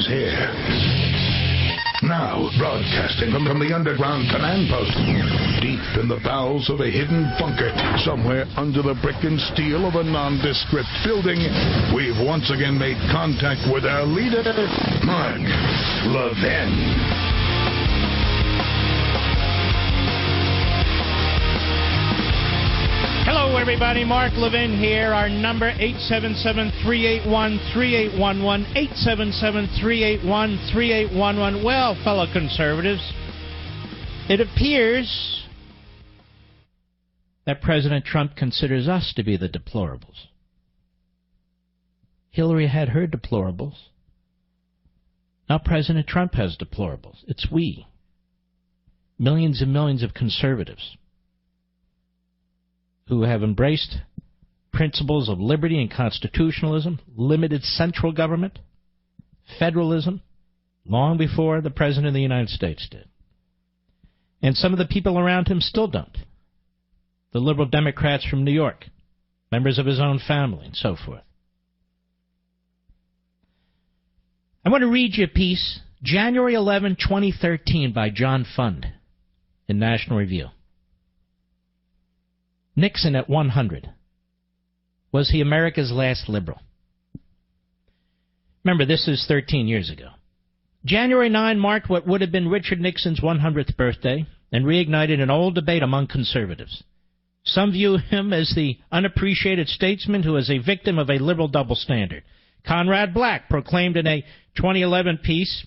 is here. Now, broadcasting from the underground command post, deep in the bowels of a hidden bunker, somewhere under the brick and steel of a nondescript building, we've once again made contact with our leader, Mark Levin. Hello, everybody. Mark Levin here. Our number, 877-381-3811, 877-381-3811. Well, fellow conservatives, it appears that President Trump considers us to be the deplorables. Hillary had her deplorables. Now President Trump has deplorables. It's we. Millions and millions of conservatives who have embraced principles of liberty and constitutionalism, limited central government, federalism, long before the President of the United States did. And some of the people around him still don't. The liberal Democrats from New York, members of his own family, and so forth. I want to read you a piece, January 11, 2013, by John Fund in National Review. Nixon at 100. Was he America's last liberal? Remember, this is 13 years ago. January 9 marked what would have been Richard Nixon's 100th birthday and reignited an old debate among conservatives. Some view him as the unappreciated statesman who is a victim of a liberal double standard. Conrad Black proclaimed in a 2011 piece,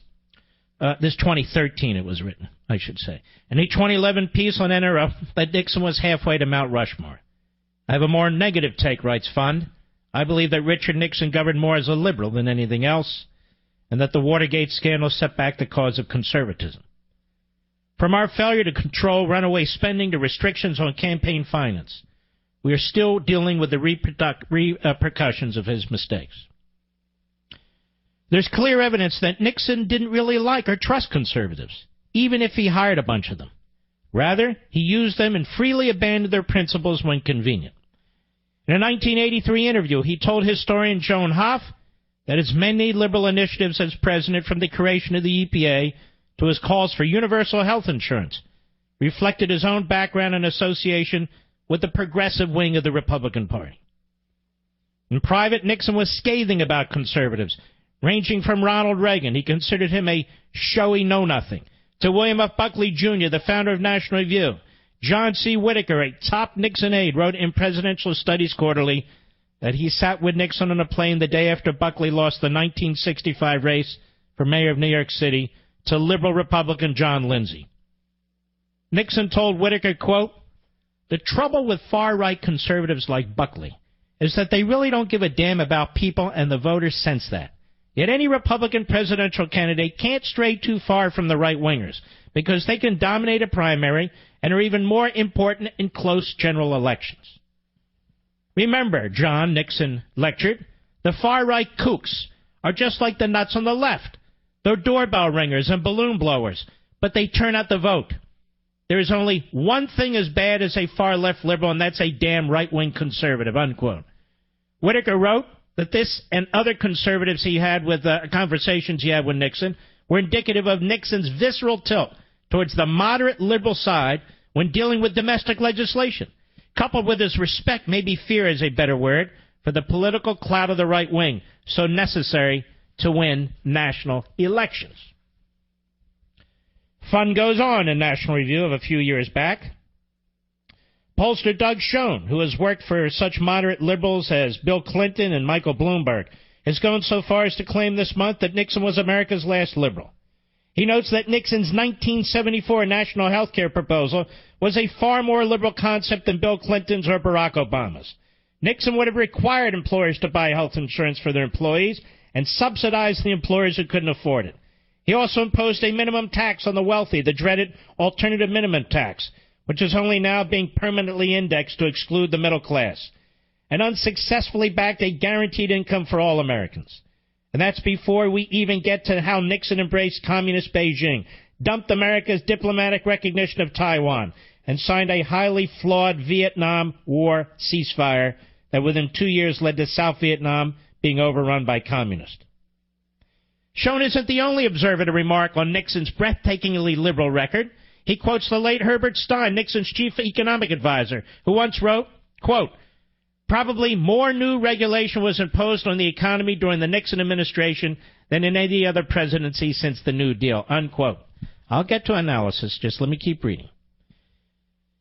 this 2013 it was written, I should say, in a 2011 piece on NRO that Nixon was halfway to Mount Rushmore. I have a more negative take, writes Fund. I believe that Richard Nixon governed more as a liberal than anything else, and that the Watergate scandal set back the cause of conservatism. From our failure to control runaway spending to restrictions on campaign finance, we are still dealing with the repercussions of his mistakes. There's clear evidence that Nixon didn't really like or trust conservatives, even if he hired a bunch of them. Rather, he used them and freely abandoned their principles when convenient. In a 1983 interview, he told historian Joan Hoff that his many liberal initiatives as president, from the creation of the EPA to his calls for universal health insurance, reflected his own background and association with the progressive wing of the Republican Party. In private, Nixon was scathing about conservatives, ranging from Ronald Reagan, he considered him a showy know-nothing, to William F. Buckley, Jr., the founder of National Review. John C. Whitaker, a top Nixon aide, wrote in Presidential Studies Quarterly that he sat with Nixon on a plane the day after Buckley lost the 1965 race for mayor of New York City to liberal Republican John Lindsay. Nixon told Whitaker, quote, "The trouble with far-right conservatives like Buckley is that they really don't give a damn about people, and the voters sense that. Yet any Republican presidential candidate can't stray too far from the right-wingers because they can dominate a primary and are even more important in close general elections." Remember, John, Nixon lectured, the far-right kooks are just like the nuts on the left. They're doorbell ringers and balloon blowers, but they turn out the vote. There is only one thing as bad as a far-left liberal, and that's a damn right-wing conservative, unquote. Whitaker wrote that this and other conservatives he had with conversations he had with Nixon were indicative of Nixon's visceral tilt towards the moderate liberal side when dealing with domestic legislation, coupled with his respect, maybe fear is a better word, for the political clout of the right wing, so necessary to win national elections. Fun goes on in National Review of a few years back. Pollster Doug Schoen, who has worked for such moderate liberals as Bill Clinton and Michael Bloomberg, has gone so far as to claim this month that Nixon was America's last liberal. He notes that Nixon's 1974 national health care proposal was a far more liberal concept than Bill Clinton's or Barack Obama's. Nixon would have required employers to buy health insurance for their employees and subsidize the employers who couldn't afford it. He also imposed a minimum tax on the wealthy, the dreaded alternative minimum tax, which is only now being permanently indexed to exclude the middle class, and unsuccessfully backed a guaranteed income for all Americans. And that's before we even get to how Nixon embraced communist Beijing, dumped America's diplomatic recognition of Taiwan, and signed a highly flawed Vietnam War ceasefire that within 2 years led to South Vietnam being overrun by communists. Schoen isn't the only observer to remark on Nixon's breathtakingly liberal record. He quotes the late Herbert Stein, Nixon's chief economic advisor, who once wrote, quote, "Probably more new regulation was imposed on the economy during the Nixon administration than in any other presidency since the New Deal," unquote. I'll get to analysis, just let me keep reading.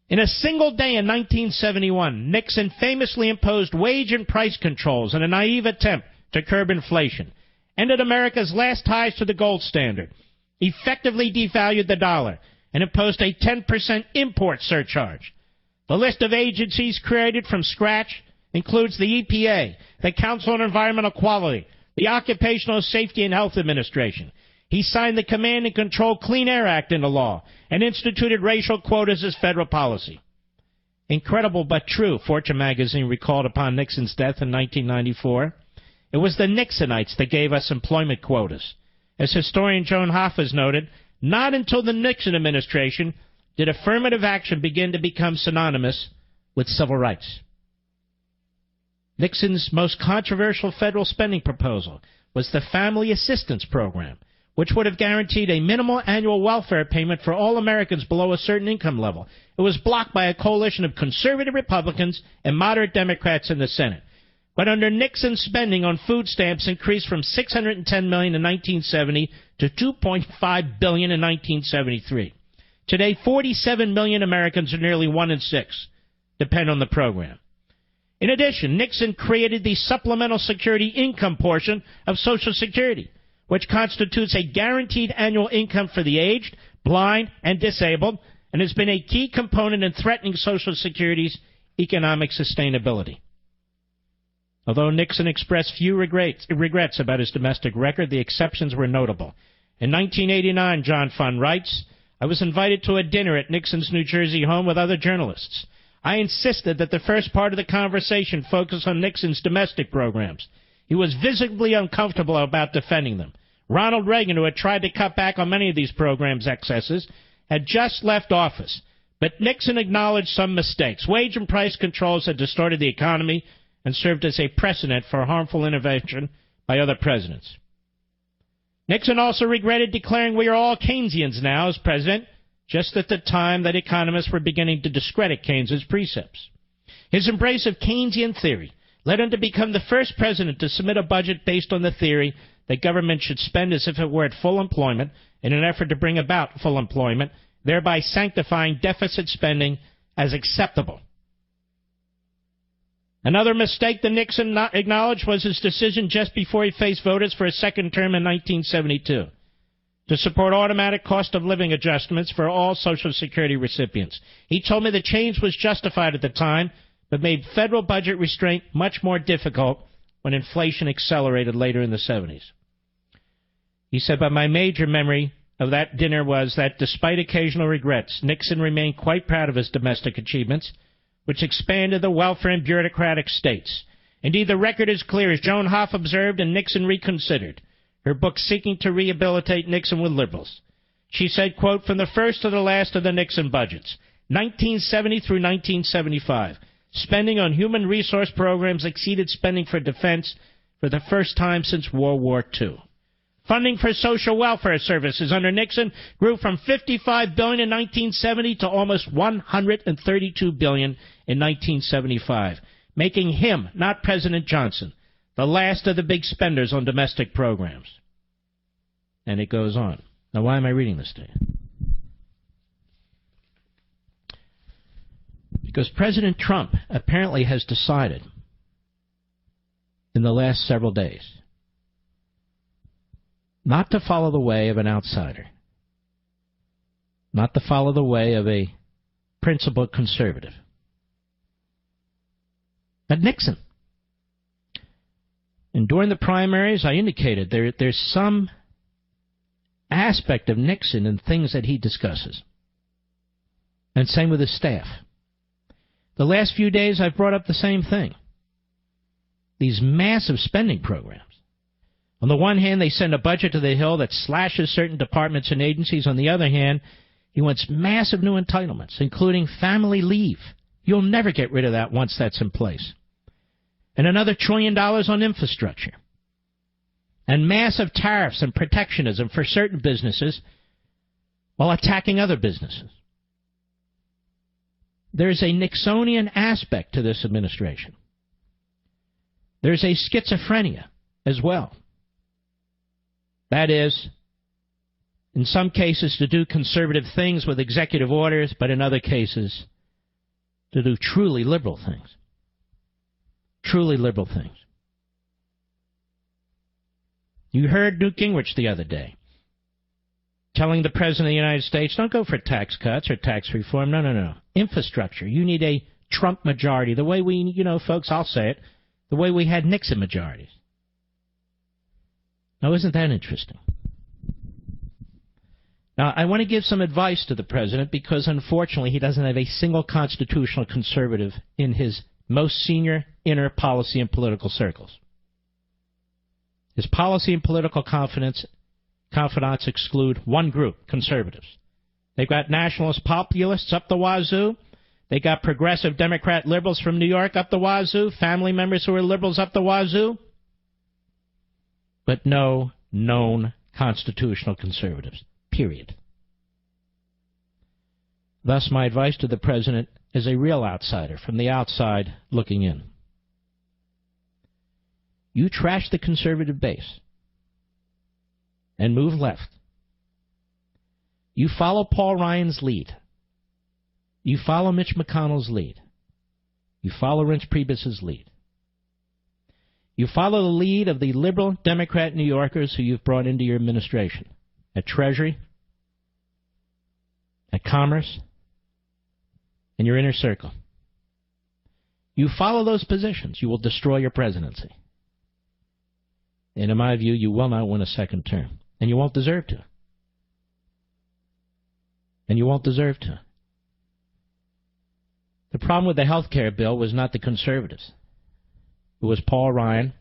In a single day in 1971, Nixon famously imposed wage and price controls in a naive attempt to curb inflation, ended America's last ties to the gold standard, effectively devalued the dollar, and imposed a 10% import surcharge. The list of agencies created from scratch includes the EPA, the Council on Environmental Quality, the Occupational Safety and Health Administration. He signed the Command and Control Clean Air Act into law and instituted racial quotas as federal policy. Incredible but true, Fortune magazine recalled upon Nixon's death in 1994. It was the Nixonites that gave us employment quotas. As historian Joan Hoff has noted, not until the Nixon administration did affirmative action begin to become synonymous with civil rights. Nixon's most controversial federal spending proposal was the Family Assistance Program, which would have guaranteed a minimal annual welfare payment for all Americans below a certain income level. It was blocked by a coalition of conservative Republicans and moderate Democrats in the Senate. But under Nixon, spending on food stamps increased from $610 million in 1970 to $2.5 billion in 1973. Today, 47 million Americans, or nearly 1 in 6, depend on the program. In addition, Nixon created the supplemental security income portion of Social Security, which constitutes a guaranteed annual income for the aged, blind, and disabled, and has been a key component in threatening Social Security's economic sustainability. Although Nixon expressed few regrets about his domestic record, the exceptions were notable. In 1989, John Fund writes, "I was invited to a dinner at Nixon's New Jersey home with other journalists. I insisted that the first part of the conversation focus on Nixon's domestic programs. He was visibly uncomfortable about defending them. Ronald Reagan, who had tried to cut back on many of these programs' excesses, had just left office. But Nixon acknowledged some mistakes. Wage and price controls had distorted the economy and served as a precedent for harmful intervention by other presidents." Nixon also regretted declaring we are all Keynesians now as president, just at the time that economists were beginning to discredit Keynes's precepts. His embrace of Keynesian theory led him to become the first president to submit a budget based on the theory that government should spend as if it were at full employment in an effort to bring about full employment, thereby sanctifying deficit spending as acceptable. Another mistake that Nixon acknowledged was his decision just before he faced voters for a second term in 1972 to support automatic cost of living adjustments for all Social Security recipients. He told me the change was justified at the time, but made federal budget restraint much more difficult when inflation accelerated later in the 70s. He said, "But my major memory of that dinner was that despite occasional regrets, Nixon remained quite proud of his domestic achievements, which expanded the welfare and bureaucratic states. Indeed, the record is clear, as Joan Hoff observed and Nixon reconsidered, her book seeking to rehabilitate Nixon with liberals. She said, quote, "From the first to the last of the Nixon budgets, 1970 through 1975, spending on human resource programs exceeded spending for defense for the first time since World War II. Funding for social welfare services under Nixon grew from $55 billion in 1970 to almost $132 billion in 1975, making him, not President Johnson, the last of the big spenders on domestic programs." And it goes on. Now, why am I reading this to you? Because President Trump apparently has decided in the last several days not to follow the way of an outsider, not to follow the way of a principled conservative, but Nixon. And during the primaries, I indicated there's some aspect of Nixon in things that he discusses. And same with his staff. The last few days, I've brought up the same thing. These massive spending programs. On the one hand, they send a budget to the Hill that slashes certain departments and agencies. On the other hand, he wants massive new entitlements, including family leave. You'll never get rid of that once that's in place. And another $1 trillion on infrastructure. and massive tariffs and protectionism for certain businesses while attacking other businesses. There's a Nixonian aspect to this administration. There's a schizophrenia as well. That is, in some cases to do conservative things with executive orders, but in other cases to do truly liberal things. Truly liberal things. You heard Newt Gingrich the other day telling the President of the United States, don't go for tax cuts or tax reform. No. Infrastructure. You need a Trump majority. The way we, folks, I'll say it, the way we had Nixon majorities. Now, isn't that interesting? Now, I want to give some advice to the President because, unfortunately, he doesn't have a single constitutional conservative in his most senior inner policy and political circles. His policy and political confidants exclude one group, conservatives. They've got nationalist populists up the wazoo. They got progressive Democrat liberals from New York up the wazoo, family members who are liberals up the wazoo. But no known constitutional conservatives, period. Thus, my advice to the President is a real outsider, from the outside looking in. You trash the conservative base and move left. You follow Paul Ryan's lead. You follow Mitch McConnell's lead. You follow Reince Priebus's lead. You follow the lead of the liberal Democrat New Yorkers who you've brought into your administration at Treasury, at Commerce, in your inner circle. You follow those positions, you will destroy your presidency. And in my view, you will not win a second term. And you won't deserve to. And you won't deserve to. The problem with the health care bill was not the conservatives. It was Paul Ryan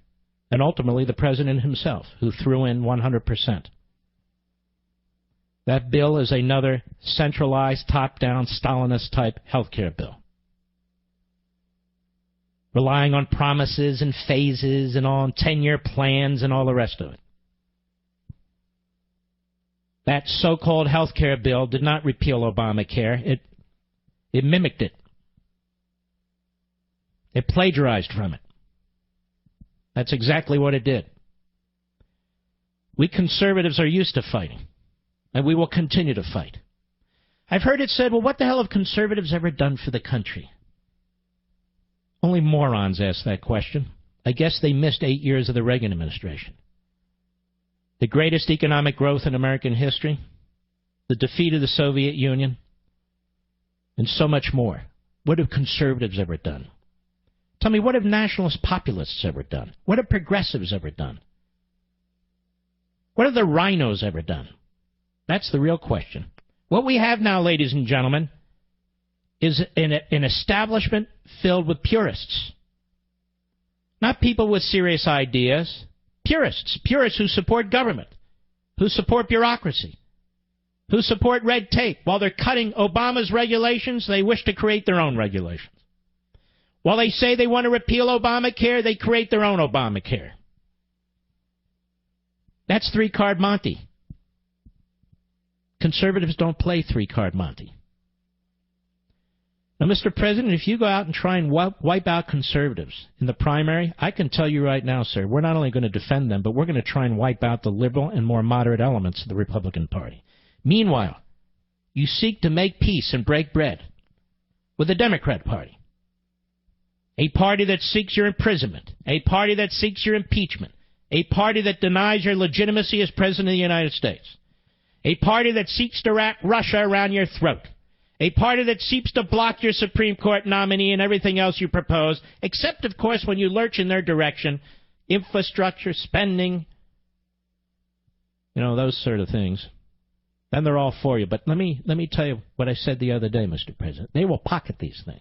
and ultimately the President himself who threw in 100%. That bill is another centralized, top-down, Stalinist-type health care bill. Relying on promises and phases and on 10-year plans and all the rest of it. That so-called health care bill did not repeal Obamacare. It mimicked it. It plagiarized from it. That's exactly what it did. We conservatives are used to fighting, and we will continue to fight. I've heard it said, well, what the hell have conservatives ever done for the country? Only morons ask that question. I guess they missed 8 years of the Reagan administration. The greatest economic growth in American history, the defeat of the Soviet Union, and so much more. What have conservatives ever done? Tell me, what have nationalist populists ever done? What have progressives ever done? What have the rhinos ever done? That's the real question. What we have now, ladies and gentlemen, is an establishment filled with purists. Not people with serious ideas. Purists. Purists who support government, who support bureaucracy, who support red tape. While they're cutting Obama's regulations, they wish to create their own regulations. While they say they want to repeal Obamacare, they create their own Obamacare. That's three-card Monte. Conservatives don't play three-card Monte. Now, Mr. President, if you go out and try and wipe out conservatives in the primary, I can tell you right now, sir, we're not only going to defend them, but we're going to try and wipe out the liberal and more moderate elements of the Republican Party. Meanwhile, you seek to make peace and break bread with the Democrat Party, a party that seeks your imprisonment, a party that seeks your impeachment, a party that denies your legitimacy as President of the United States, a party that seeks to wrap Russia around your throat, a party that seeks to block your Supreme Court nominee and everything else you propose, except, of course, when you lurch in their direction, infrastructure, spending, those sort of things. Then they're all for you. But let me tell you what I said the other day, Mr. President. They will pocket these things.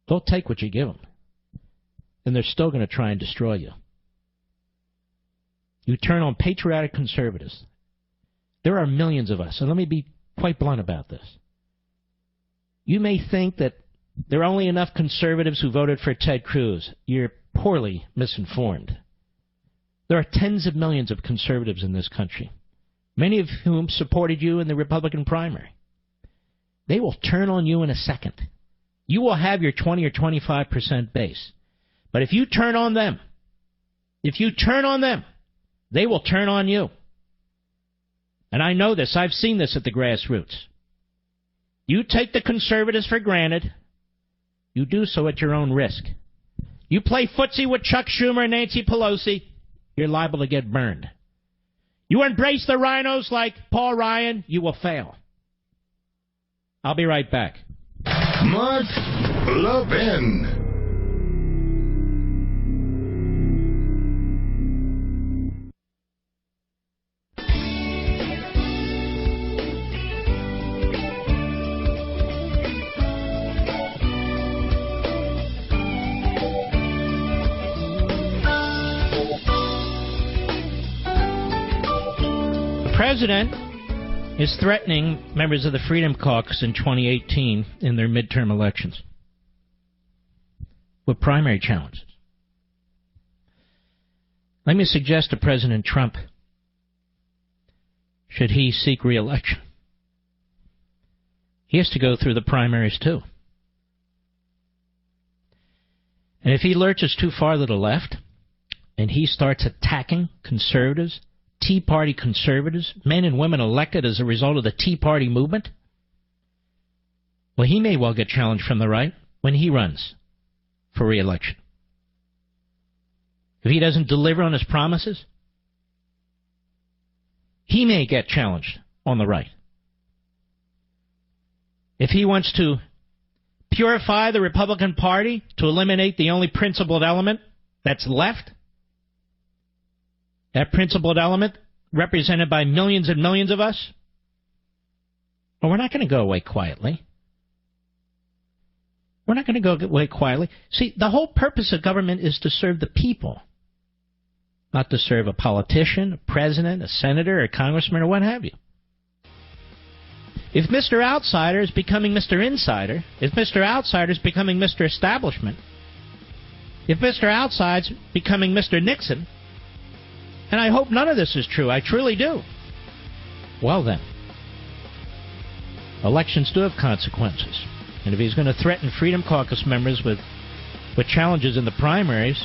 They'll take what you give them. And they're still going to try and destroy you. You turn on patriotic conservatives. There are millions of us, and let me be quite blunt about this. You may think that there are only enough conservatives who voted for Ted Cruz. You're poorly misinformed. There are tens of millions of conservatives in this country, many of whom supported you in the Republican primary. They will turn on you in a second. You will have your 20 or 25% base. But if you turn on them, they will turn on you. And I know this. I've seen this at the grassroots. You take the conservatives for granted. You do so at your own risk. You play footsie with Chuck Schumer and Nancy Pelosi, you're liable to get burned. You embrace the rhinos like Paul Ryan, you will fail. I'll be right back. Mark Levin. The president is threatening members of the Freedom Caucus in 2018 in their midterm elections with primary challenges. Let me suggest to President Trump, should he seek re-election, he has to go through the primaries too. And if he lurches too far to the left and he starts attacking conservatives, Tea Party conservatives, men and women elected as a result of the Tea Party movement, well, he may well get challenged from the right when he runs for re-election. If he doesn't deliver on his promises, he may get challenged on the right. If he wants to purify the Republican Party to eliminate the only principled element that's left, that principled element represented by millions and millions of us, well, we're not going to go away quietly. We're not going to go away quietly. See, the whole purpose of government is to serve the people, not to serve a politician, a president, a senator, a congressman, or what have you. If Mr. Outsider is becoming Mr. Insider, if Mr. Outsider is becoming Mr. Establishment, if Mr. Outside's becoming Mr. Nixon, and I hope none of this is true. I truly do. Well, then, elections do have consequences. And if he's going to threaten Freedom Caucus members with challenges in the primaries,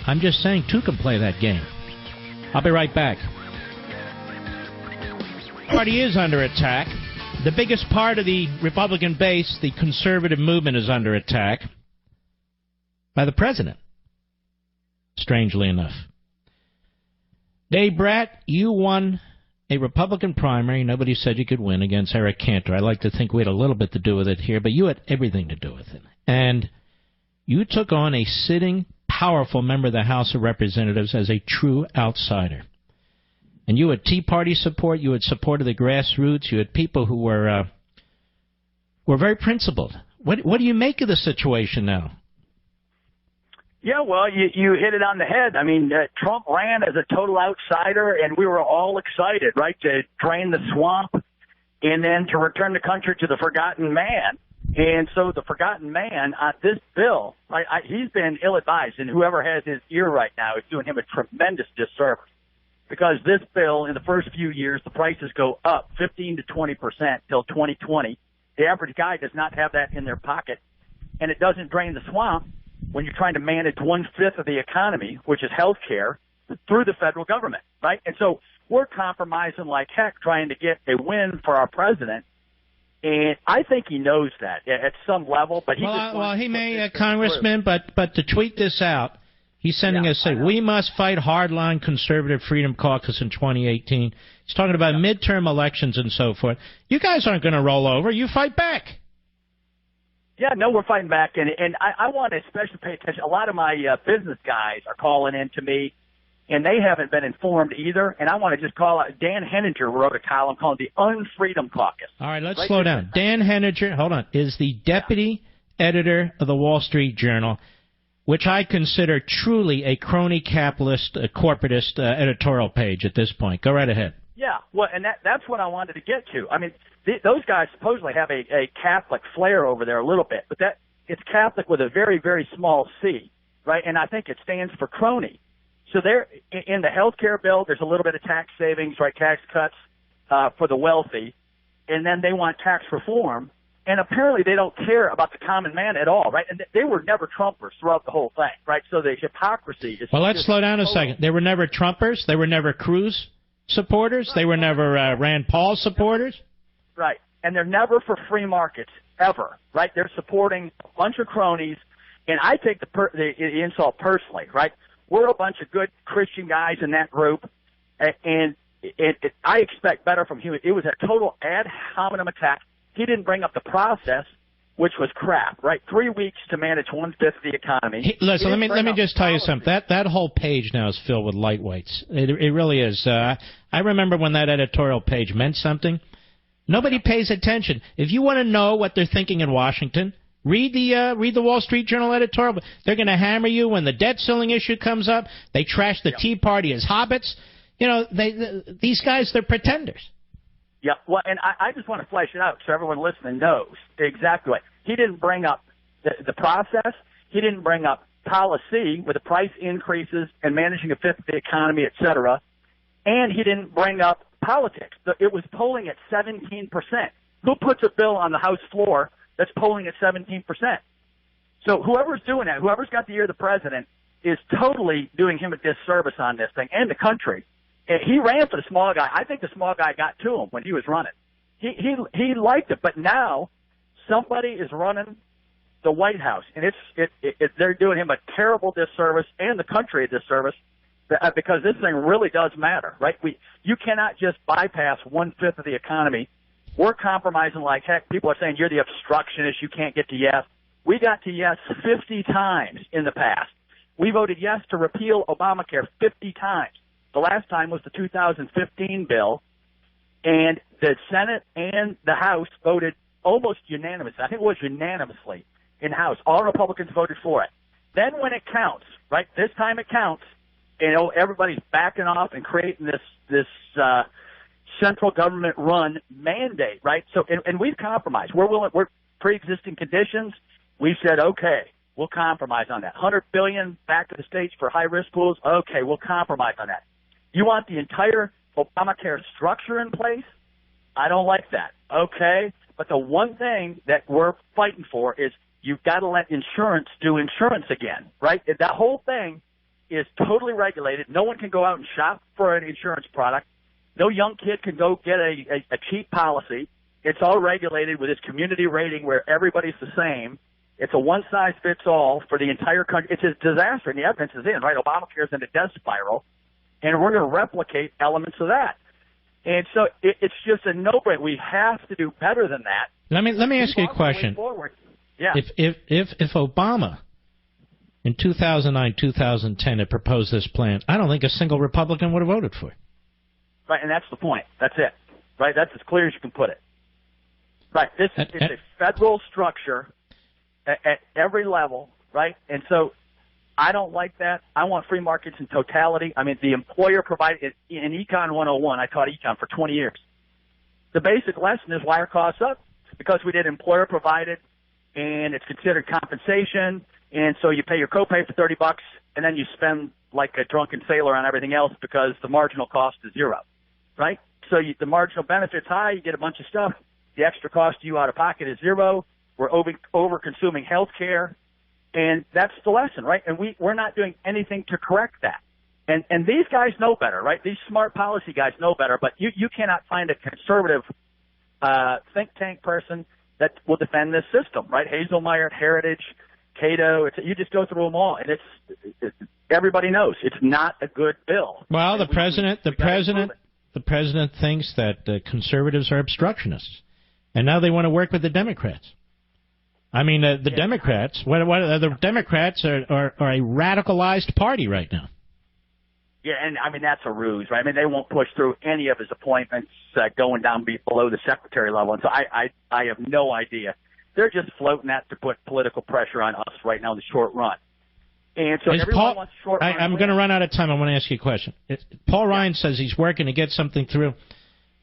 I'm just saying two can play that game. I'll be right back. The party is under attack. The biggest part of the Republican base, the conservative movement, is under attack by the president, strangely enough. Dave Bratt, you won a Republican primary. Nobody said you could win against Eric Cantor. I like to think we had a little bit to do with it here, but you had everything to do with it. And you took on a sitting, powerful member of the House of Representatives as a true outsider. And you had Tea Party support. You had support of the grassroots. You had people who were very principled. What do you make of the situation now? Yeah, well, you hit it on the head. I mean, Trump ran as a total outsider, and we were all excited, right, to drain the swamp and then to return the country to the forgotten man. And so the forgotten man on this bill, he's been ill-advised, and whoever has his ear right now is doing him a tremendous disservice. Because this bill, in the first few years, the prices go up 15 to 20% till 2020. The average guy does not have that in their pocket, and it doesn't drain the swamp when you're trying to manage 1/5 of the economy, which is health care, through the federal government, right? And so we're compromising like heck trying to get a win for our president, and I think he knows that at some level. But he may, Congressman, but to tweet this out, he's sending us saying, we must fight hardline conservative Freedom Caucus in 2018. He's talking about midterm elections and so forth. You guys aren't going to roll over. You fight back. Yeah, no, we're fighting back, and I want to especially pay attention. A lot of my business guys are calling in to me, and they haven't been informed either, and I want to just call out. Dan Henninger wrote a column called The Unfreedom Caucus. All right, let's slow down. Dan Henninger, hold on, is the deputy editor of the Wall Street Journal, which I consider truly a crony capitalist, corporatist editorial page at this point. Go right ahead. Yeah, well, and that's what I wanted to get to. I mean, those guys supposedly have a Catholic flair over there a little bit, but it's Catholic with a very, very small c, right? And I think it stands for crony. So there, in the health care bill, there's a little bit of tax savings, right? Tax cuts for the wealthy, and then they want tax reform. And apparently they don't care about the common man at all, right? And they were never Trumpers throughout the whole thing, right? So the hypocrisy is... Well, let's slow down a second. They were never Trumpers. They were never Cruz supporters. They were never Rand Paul supporters. Right. And they're never for free markets, ever, right? They're supporting a bunch of cronies. And I take the insult personally, right? We're a bunch of good Christian guys in that group, and I expect better from him. It was a total ad hominem attack. He didn't bring up the process, which was crap, right? 3 weeks to manage 1/5 of the economy. Listen, let me just tell you something. That whole page now is filled with lightweights. It really is. I remember when that editorial page meant something. Nobody pays attention. If you want to know what they're thinking in Washington, read the Wall Street Journal editorial. They're going to hammer you when the debt ceiling issue comes up. They trash the Tea Party as hobbits. You know, these guys, they're pretenders. Yeah, well, and I just want to flesh it out so everyone listening knows exactly what. He didn't bring up the process. He didn't bring up policy with the price increases and managing a fifth of the economy, et cetera. And he didn't bring up politics. It was polling at 17%. Who puts a bill on the House floor that's polling at 17%? So whoever's doing that, whoever's got the ear of the president, is totally doing him a disservice on this thing and the country. He ran for the small guy. I think the small guy got to him when he was running. He liked it, but now somebody is running the White House, and they're doing him a terrible disservice and the country a disservice because this thing really does matter, right? You cannot just bypass 1/5 of the economy. We're compromising like heck. People are saying you're the obstructionist. You can't get to yes. We got to yes 50 times in the past. We voted yes to repeal Obamacare 50 times. The last time was the 2015 bill, and the Senate and the House voted almost unanimously. I think it was unanimously in House. All Republicans voted for it. Then when it counts, right, this time it counts, everybody's backing off and creating this central government-run mandate, right? So, and we've compromised. We're pre-existing conditions. We've said, okay, we'll compromise on that. $100 billion back to the states for high-risk pools. Okay, we'll compromise on that. You want the entire Obamacare structure in place? I don't like that. Okay, but the one thing that we're fighting for is you've got to let insurance do insurance again, right? That whole thing is totally regulated. No one can go out and shop for an insurance product. No young kid can go get a cheap policy. It's all regulated with this community rating where everybody's the same. It's a one-size-fits-all for the entire country. It's a disaster, and the evidence is in, right? Obamacare's in a death spiral. And we're going to replicate elements of that. And so it's just a no-brainer. We have to do better than that. Let me ask you a question. Yeah. If Obama in 2009, 2010 had proposed this plan, I don't think a single Republican would have voted for it. Right, and that's the point. That's it. Right, that's as clear as you can put it. Right, it's a federal structure at every level, right? And so I don't like that. I want free markets in totality. I mean, the employer provided in Econ 101. I taught Econ for 20 years. The basic lesson is why are costs up? Because we did employer provided, and it's considered compensation, and so you pay your copay for $30, and then you spend like a drunken sailor on everything else because the marginal cost is zero, right? So the marginal benefit's high. You get a bunch of stuff. The extra cost to you out of pocket is zero. We're over-consuming health care. And that's the lesson, right? And we're not doing anything to correct that. And these guys know better, right? These smart policy guys know better, but you cannot find a conservative think tank person that will defend this system, right? Hazelmeyer, Heritage, Cato, you just go through them all, and everybody knows it's not a good bill. Well, the president thinks that conservatives are obstructionists, and now they want to work with the Democrats. I mean, the Democrats. The Democrats are a radicalized party right now. Yeah, and I mean that's a ruse, right? I mean they won't push through any of his appointments going down below the secretary level, and so I have no idea. They're just floating that to put political pressure on us right now in the short run. And so everyone wants short run. I'm going to run out of time. I want to ask you a question. Paul Ryan says he's working to get something through.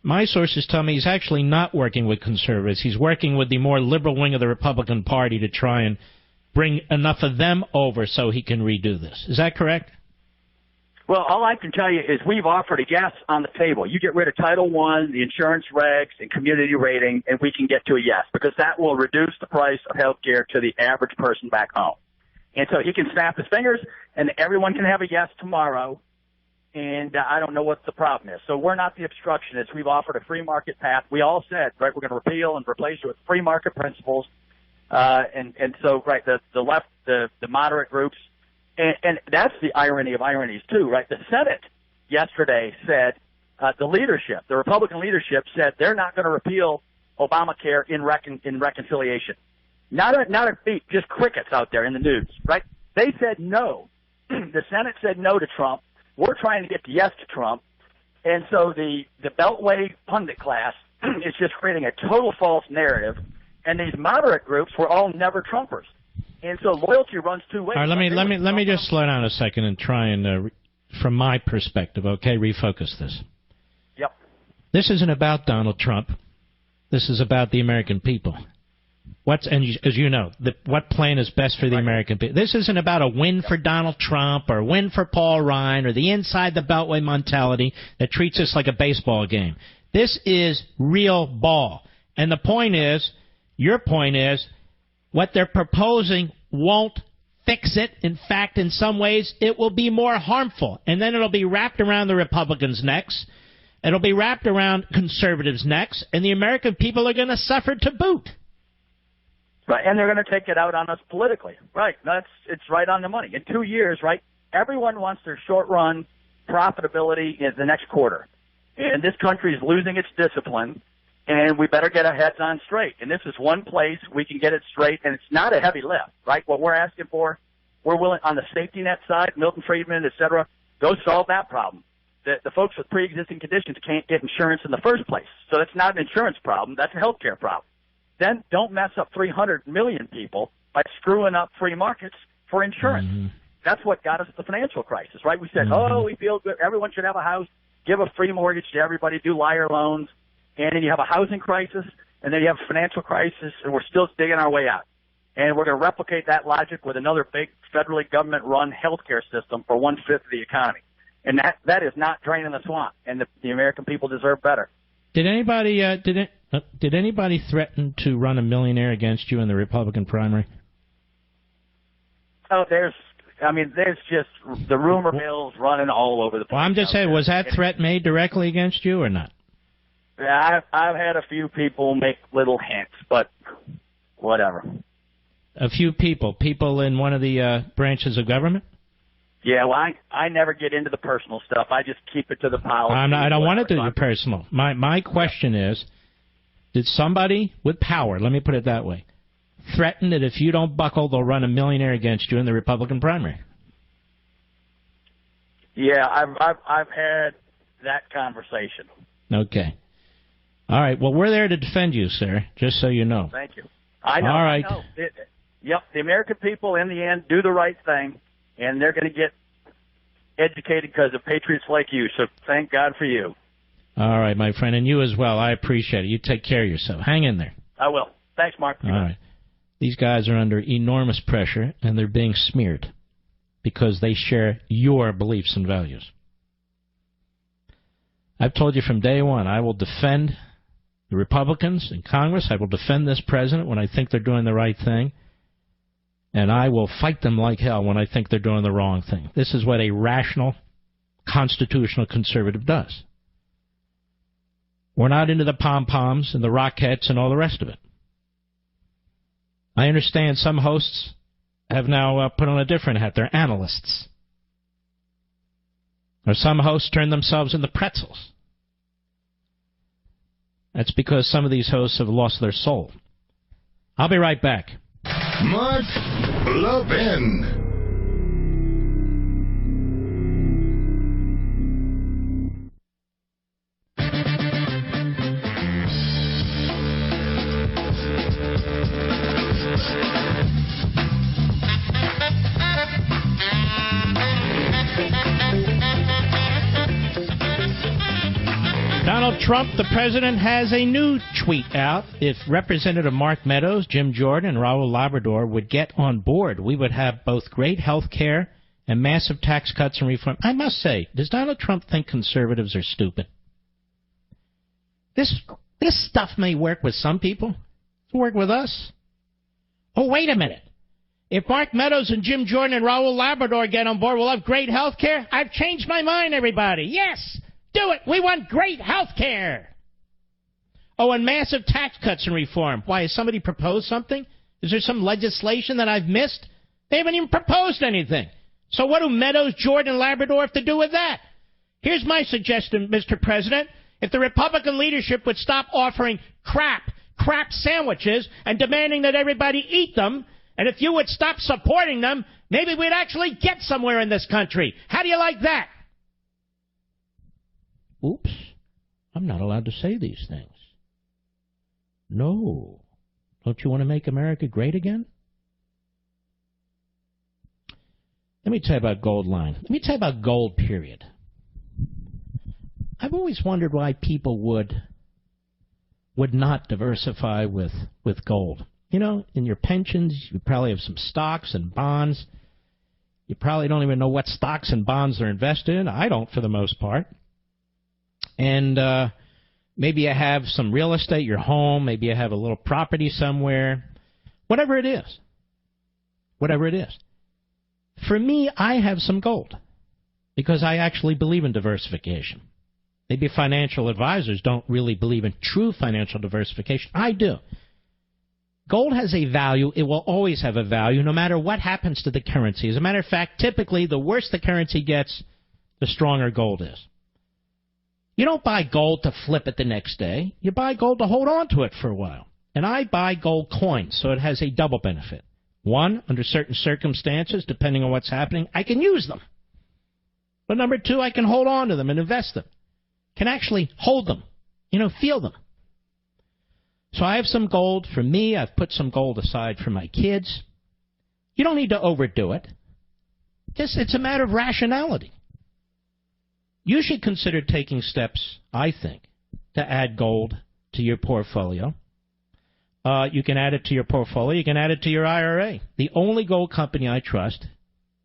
My sources tell me he's actually not working with conservatives. He's working with the more liberal wing of the Republican Party to try and bring enough of them over so he can redo this. Is that correct? Well, all I can tell you is we've offered a yes on the table. You get rid of Title I, the insurance regs, and community rating, and we can get to a yes, because that will reduce the price of health care to the average person back home. And so he can snap his fingers, and everyone can have a yes tomorrow, and I don't know what the problem is. So we're not the obstructionists. We've offered a free market path. We all said, right, we're going to repeal and replace it with free market principles. And so, right, the left, the moderate groups, and that's the irony of ironies, too, right? The Senate yesterday said, the leadership, the Republican leadership said they're not going to repeal Obamacare in reconciliation. Not a beat, just crickets out there in the news, right? They said no. The Senate said no to Trump. We're trying to get the yes to Trump. And so the Beltway pundit class is just creating a total false narrative. And these moderate groups were all never Trumpers. And so loyalty runs two ways. All right, let me just slow down a second and try and, from my perspective, okay, refocus this. Yep. This isn't about Donald Trump. This is about the American people. As you know, what plan is best for the American people. This isn't about a win for Donald Trump or a win for Paul Ryan or the inside the Beltway mentality that treats us like a baseball game. This is real ball. And the point is, your point is, what they're proposing won't fix it. In fact, in some ways, it will be more harmful. And then it'll be wrapped around the Republicans' necks. It'll be wrapped around conservatives' necks. And the American people are going to suffer to boot. Right, and they're going to take it out on us politically. Right, it's right on the money. In 2 years, right, everyone wants their short-run profitability in the next quarter. And this country is losing its discipline. And we better get our heads on straight. And this is one place we can get it straight, and it's not a heavy lift, right? What we're asking for, we're willing, on the safety net side, Milton Friedman, et cetera, go solve that problem. The folks with pre-existing conditions can't get insurance in the first place. So that's not an insurance problem. That's a health care problem. Then don't mess up 300 million people by screwing up free markets for insurance. Mm-hmm. That's what got us the financial crisis, right? We said, we feel good. Everyone should have a house. Give a free mortgage to everybody. Do liar loans. And then you have a housing crisis, and then you have a financial crisis, and we're still digging our way out. And we're going to replicate that logic with another big federally government-run healthcare system for 1/5 of the economy. And that is not draining the swamp, and the American people deserve better. Did anybody threaten to run a millionaire against you in the Republican primary? Oh, there's just the rumor mills running all over the place. Well, I'm just saying, was that threat made directly against you or not? Yeah, I've had a few people make little hints, but whatever. A few people in one of the branches of government? Yeah, well, I never get into the personal stuff. I just keep it to the policy. I don't want it to be personal. My question is, did somebody with power, let me put it that way, threaten that if you don't buckle, they'll run a millionaire against you in the Republican primary? Yeah, I've had that conversation. Okay. All right. Well, we're there to defend you, sir, just so you know. Thank you. I know. All right. I know. Yep, the American people, in the end, do the right thing, and they're going to get educated because of patriots like you, so thank God for you. All right, my friend, and you as well. I appreciate it. You take care of yourself. Hang in there. I will. Thanks, Mark. All right. These guys are under enormous pressure, and they're being smeared because they share your beliefs and values. I've told you from day one, I will defend the Republicans in Congress. I will defend this president when I think they're doing the right thing. And I will fight them like hell when I think they're doing the wrong thing. This is what a rational, constitutional conservative does. We're not into the pom-poms and the Rockettes and all the rest of it. I understand some hosts have now put on a different hat. They're analysts. Or some hosts turn themselves into pretzels. That's because some of these hosts have lost their soul. I'll be right back. Mark Levin. Donald Trump, the president, has a new tweet out. If Representative Mark Meadows, Jim Jordan, and Raul Labrador would get on board, we would have both great health care and massive tax cuts and reform. I must say, does Donald Trump think conservatives are stupid? This stuff may work with some people. It'll work with us. Oh, wait a minute. If Mark Meadows and Jim Jordan and Raul Labrador get on board, we'll have great health care. I've changed my mind, everybody. Yes, do it. We want great health care. Oh, and massive tax cuts and reform. Why, has somebody proposed something? Is there some legislation that I've missed? They haven't even proposed anything. So what do Meadows, Jordan, and Labrador have to do with that? Here's my suggestion, Mr. President. If the Republican leadership would stop offering crap sandwiches and demanding that everybody eat them, and if you would stop supporting them, maybe we'd actually get somewhere in this country. How do you like that? Oops. I'm not allowed to say these things. No. Don't you want to make America great again? Let me tell you about gold line. Let me tell you about gold, period. I've always wondered why people would not diversify with gold. You know, in your pensions, you probably have some stocks and bonds. You probably don't even know what stocks and bonds they're invested in. I don't, for the most part. And maybe you have some real estate, your home. Maybe you have a little property somewhere. Whatever it is. Whatever it is. For me, I have some gold because I actually believe in diversification. Maybe financial advisors don't really believe in true financial diversification. I do. Gold has a value. It will always have a value no matter what happens to the currency. As a matter of fact, typically the worse the currency gets, the stronger gold is. You don't buy gold to flip it the next day. You buy gold to hold on to it for a while. And I buy gold coins, so it has a double benefit. One, under certain circumstances, depending on what's happening, I can use them. But number two, I can hold on to them and invest them. Can actually hold them, feel them. So I have some gold for me. I've put some gold aside for my kids. You don't need to overdo it. It's a matter of rationality. You should consider taking steps, I think, to add gold to your portfolio. You can add it to your portfolio. You can add it to your IRA. The only gold company I trust,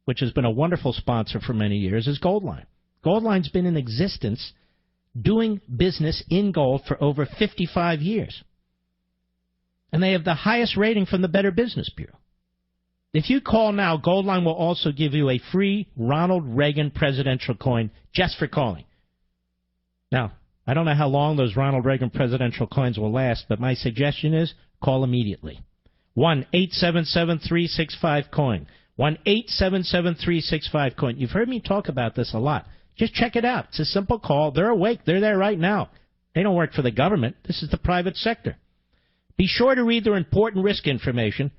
which has been a wonderful sponsor for many years, is Goldline. Goldline's been in existence doing business in gold for over 55 years. And they have the highest rating from the Better Business Bureau. If you call now, Goldline will also give you a free Ronald Reagan presidential coin just for calling. Now, I don't know how long those Ronald Reagan presidential coins will last, but my suggestion is call immediately. 1-877-365-COIN. 1-877-365-COIN. You've heard me talk about this a lot. Just check it out. It's a simple call. They're awake. They're there right now. They don't work for the government. This is the private sector. Be sure to read their important risk information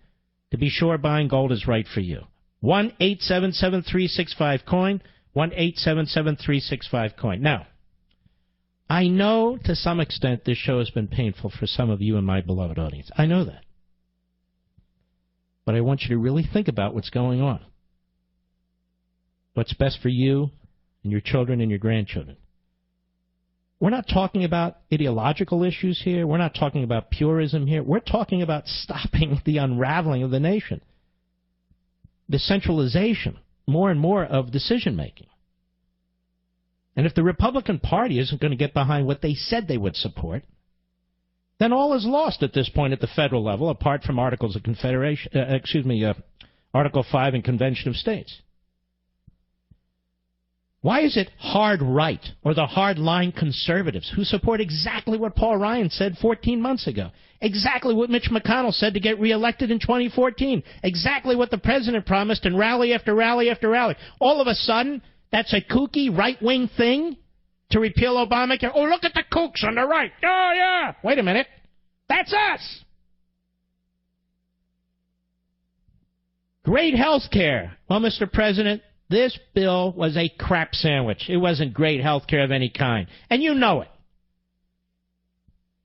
to be sure buying gold is right for you. 1-877-365-COIN. 1-877-365-COIN. Now, I know to some extent this show has been painful for some of you in my beloved audience. I know that. But I want you to really think about what's going on. What's best for you and your children and your grandchildren. We're not talking about ideological issues here. We're not talking about purism here. We're talking about stopping the unraveling of the nation. The centralization, more and more, of decision-making. And if the Republican Party isn't going to get behind what they said they would support, then all is lost at this point at the federal level, apart from Articles of Confederation, Article 5 and Convention of States. Why is it hard right or the hard-line conservatives who support exactly what Paul Ryan said 14 months ago, exactly what Mitch McConnell said to get reelected in 2014, exactly what the president promised in rally after rally after rally? All of a sudden, that's a kooky right-wing thing to repeal Obamacare? Oh, look at the kooks on the right. Oh, yeah. Wait a minute. That's us. Great health care. Well, Mr. President, this bill was a crap sandwich. It wasn't great health care of any kind. And you know it.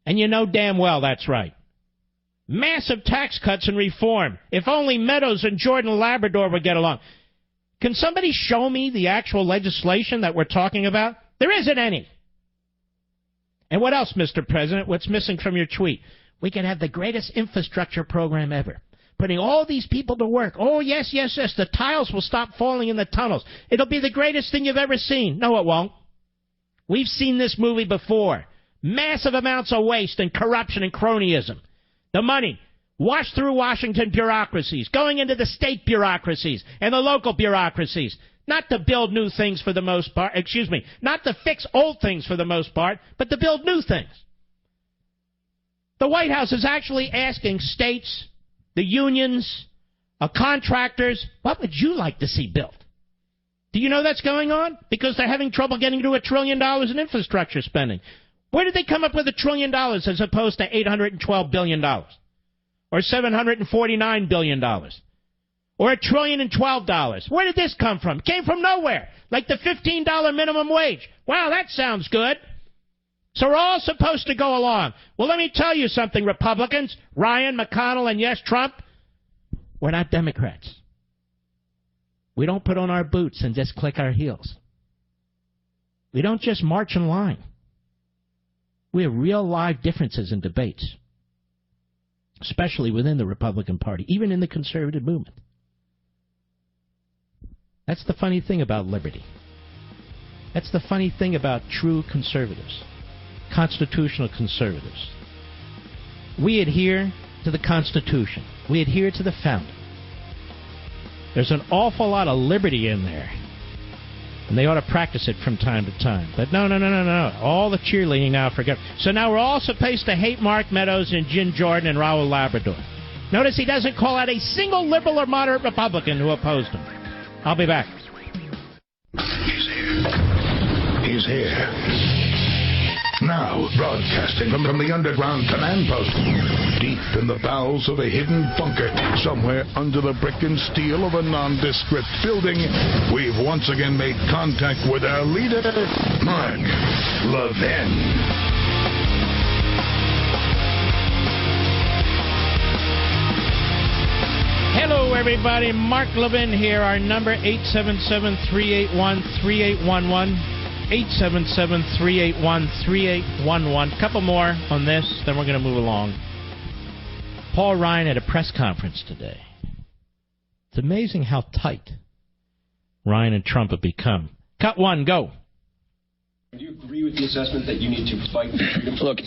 And you know damn well that's right. Massive tax cuts and reform. If only Meadows and Jordan and Labrador would get along. Can somebody show me the actual legislation that we're talking about? There isn't any. And what else, Mr. President? What's missing from your tweet? We can have the greatest infrastructure program ever. putting all these people to work. Oh, yes, yes, yes, the tiles will stop falling in the tunnels. It'll be the greatest thing you've ever seen. No, it won't. We've seen this movie before. Massive amounts of waste and corruption and cronyism. The money washed through Washington bureaucracies, going into the state bureaucracies and the local bureaucracies. Not to build new things for the most part, not to fix old things for the most part, but to build new things. The White House is actually asking states, the unions, contractors, what would you like to see built? Do you know that's going on? Because they're having trouble getting to $1 trillion in infrastructure spending. Where did they come up with $1 trillion as opposed to $812 billion? Or $749 billion? Or $1,012,000,000? Where did this come from? It came from nowhere. Like the $15 minimum wage. Wow, that sounds good. So we're all supposed to go along. Well, let me tell you something, Republicans, Ryan, McConnell, and yes, Trump, we're not Democrats. We don't put on our boots and just click our heels. We don't just march in line. We have real live differences in debates, especially within the Republican Party, even in the conservative movement. That's the funny thing about liberty. That's the funny thing about true conservatives, constitutional conservatives. We adhere to the Constitution. We adhere to the founding. There's an awful lot of liberty in there, and they ought to practice it from time to time. But no. All the cheerleading now, forget. So now we're all supposed to hate Mark Meadows and Jim Jordan and Raul Labrador. Notice he doesn't call out a single liberal or moderate Republican who opposed him. I'll be back. He's here. He's here. Now, broadcasting from the underground command post, deep in the bowels of a hidden bunker, somewhere under the brick and steel of a nondescript building, we've once again made contact with our leader, Mark Levin. Hello, everybody. Mark Levin here. Our number, 877-381-3811. 877-381-3811. Couple more on this, then we're going to move along. Paul Ryan at a press conference today. It's amazing how tight Ryan and Trump have become. Cut one, go. Do you agree with the assessment that you need to fight for freedom? Look,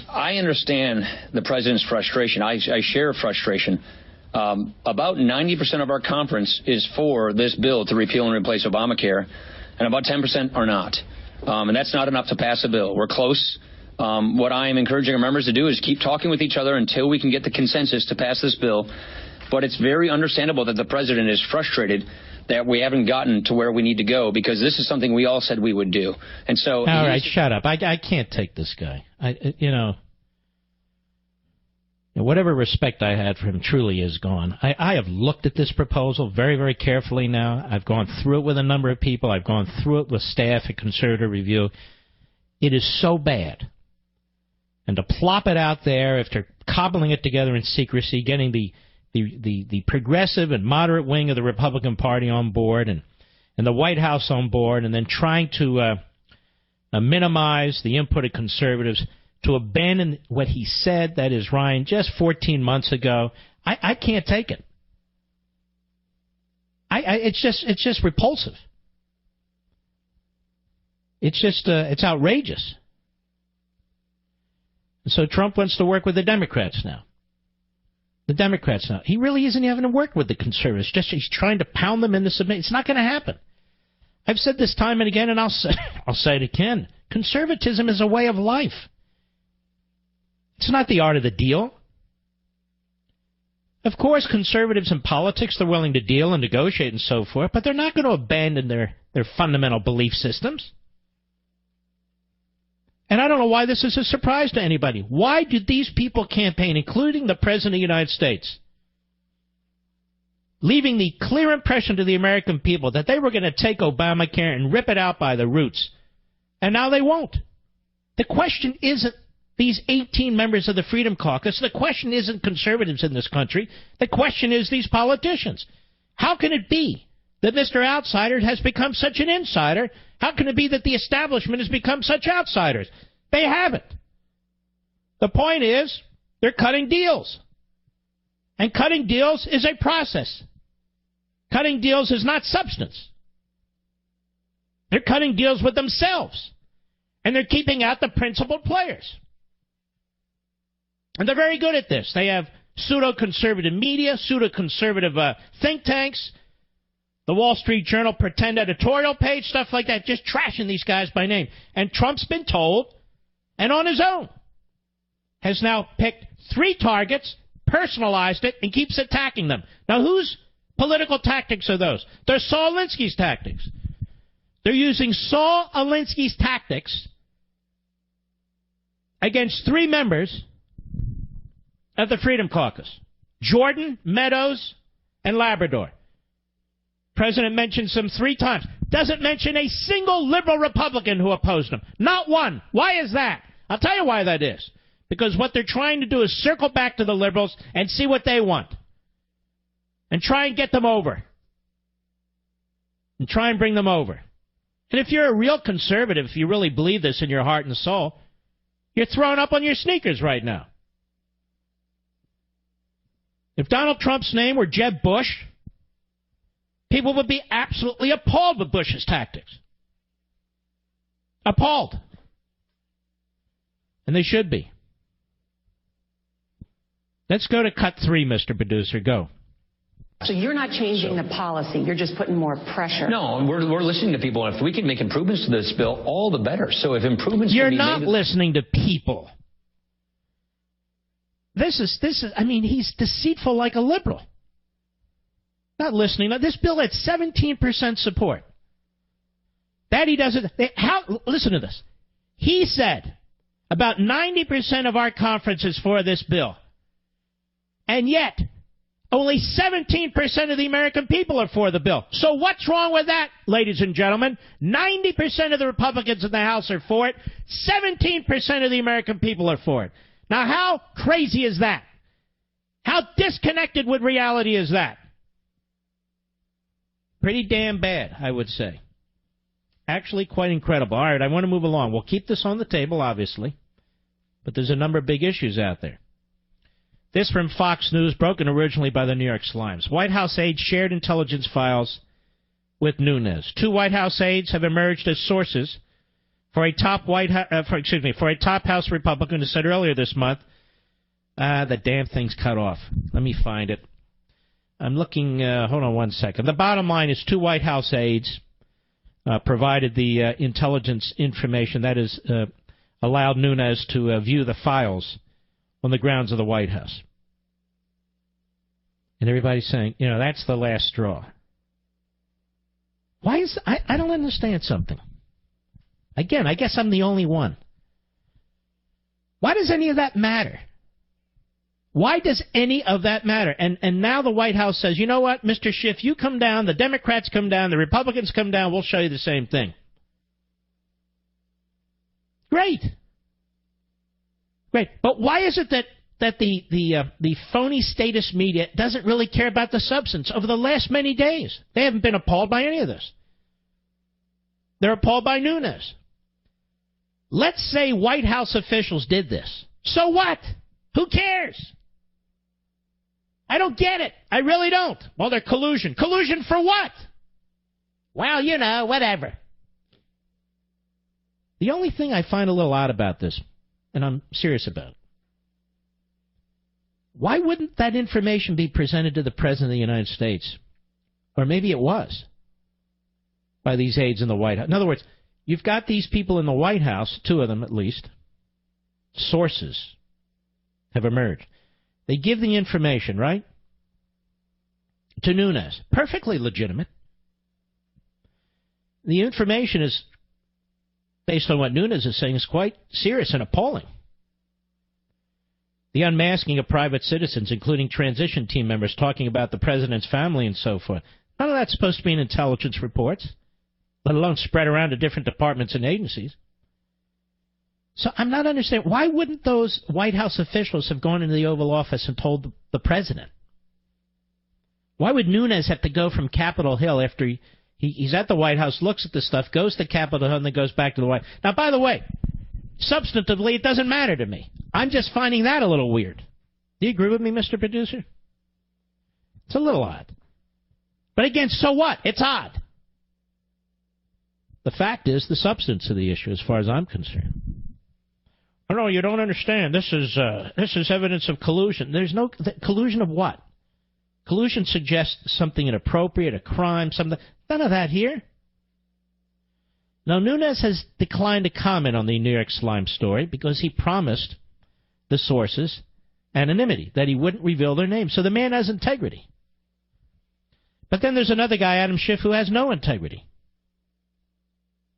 I understand the president's frustration. I share frustration. About 90% of our conference is for this bill to repeal and replace Obamacare, and about 10% are not. And that's not enough to pass a bill. We're close. What I am encouraging our members to do is keep talking with each other until we can get the consensus to pass this bill. But it's very understandable that the president is frustrated that we haven't gotten to where we need to go, because this is something we all said we would do. And so, all right, shut up. I can't take this guy. Whatever respect I had for him truly is gone. I have looked at this proposal very, very carefully now. I've gone through it with a number of people. I've gone through it with staff at Conservative Review. It is so bad. And to plop it out there after cobbling it together in secrecy, getting the progressive and moderate wing of the Republican Party on board and the White House on board, and then trying to minimize the input of conservatives, to abandon what he said, that is, Ryan, just 14 months ago, I can't take it. It's just repulsive. It's outrageous. And so Trump wants to work with the Democrats now. He really isn't having work with the conservatives. He's trying to pound them into submission. It's not going to happen. I've said this time and again, and I'll say it again. Conservatism is a way of life. It's not the art of the deal. Of course, conservatives in politics, they're willing to deal and negotiate and so forth, but they're not going to abandon their fundamental belief systems. And I don't know why this is a surprise to anybody. Why did these people campaign, including the President of the United States, leaving the clear impression to the American people that they were going to take Obamacare and rip it out by the roots, and now they won't? The question isn't these 18 members of the Freedom Caucus. The question isn't conservatives in this country. The question is these politicians. How can it be that Mr. Outsider has become such an insider? How can it be that the establishment has become such outsiders? They haven't. The point is, they're cutting deals. And cutting deals is a process. Cutting deals is not substance. They're cutting deals with themselves. And they're keeping out the principal players. And they're very good at this. They have pseudo-conservative media, pseudo-conservative think tanks, the Wall Street Journal pretend editorial page, stuff like that, just trashing these guys by name. And Trump's been told, and on his own, has now picked 3 targets, personalized it, and keeps attacking them. Now, whose political tactics are those? They're Saul Alinsky's tactics. They're using Saul Alinsky's tactics against 3 members of the Freedom Caucus: Jordan, Meadows, and Labrador. President mentions them 3 times. Doesn't mention a single liberal Republican who opposed him. Not one. Why is that? I'll tell you why that is. Because what they're trying to do is circle back to the liberals and see what they want. And try and get them over. And try and bring them over. And if you're a real conservative, if you really believe this in your heart and soul, you're thrown up on your sneakers right now. If Donald Trump's name were Jeb Bush, people would be absolutely appalled with Bush's tactics. Appalled. And they should be. Let's go to cut 3, Mr. Producer. Go. So you're not changing the policy. You're just putting more pressure. No, we're listening to people. And if we can make improvements to this bill, all the better. So if improvements You're can be not made... listening to people. This is, I mean, he's deceitful like a liberal. Not listening. Now, this bill had 17% support. That he doesn't. Listen to this. He said about 90% of our conference is for this bill. And yet, only 17% of the American people are for the bill. So what's wrong with that, ladies and gentlemen? 90% of the Republicans in the House are for it. 17% of the American people are for it. Now, how crazy is that? How disconnected with reality is that? Pretty damn bad, I would say. Actually, quite incredible. All right, I want to move along. We'll keep this on the table, obviously. But there's a number of big issues out there. This from Fox News, broken originally by the New York Slimes. White House aides shared intelligence files with Nunes. 2 White House aides have emerged as sources for a top House Republican who said earlier this month, the damn thing's cut off. Let me find it. I'm looking, hold on one second. The bottom line is 2 White House aides provided the intelligence information that is allowed Nunes to view the files on the grounds of the White House. And everybody's saying, that's the last straw. Why is... I don't understand something. Again, I guess I'm the only one. Why does any of that matter? Why does any of that matter? And now the White House says, you know what, Mr. Schiff, you come down, the Democrats come down, the Republicans come down, we'll show you the same thing. Great. Great. But why is it that the phony status media doesn't really care about the substance over the last many days? They haven't been appalled by any of this. They're appalled by Nunes. Let's say White House officials did this. So what? Who cares? I don't get it. I really don't. Well, they're collusion. Collusion for what? Well, whatever. The only thing I find a little odd about this, and I'm serious about it, why wouldn't that information be presented to the President of the United States? Or maybe it was, by these aides in the White House. In other words, you've got these people in the White House, 2 of them at least, sources have emerged. They give the information, right, to Nunes. Perfectly legitimate. The information is, based on what Nunes is saying, is quite serious and appalling. The unmasking of private citizens, including transition team members, talking about the president's family and so forth. None of that's supposed to be in intelligence reports, let alone spread around to different departments and agencies. So I'm not understanding. Why wouldn't those White House officials have gone into the Oval Office and told the president? Why would Nunes have to go from Capitol Hill after he's at the White House, looks at the stuff, goes to Capitol Hill, and then goes back to the White House? Now, by the way, substantively, it doesn't matter to me. I'm just finding that a little weird. Do you agree with me, Mr. Producer? It's a little odd. But again, so what? It's odd. The fact is the substance of the issue as far as I'm concerned. Oh, no, you don't understand. This is evidence of collusion. There's no collusion of what? Collusion suggests something inappropriate, a crime, something. None of that here. Now, Nunes has declined to comment on the New York Slime story because he promised the sources anonymity, that he wouldn't reveal their names. So the man has integrity. But then there's another guy, Adam Schiff, who has no integrity.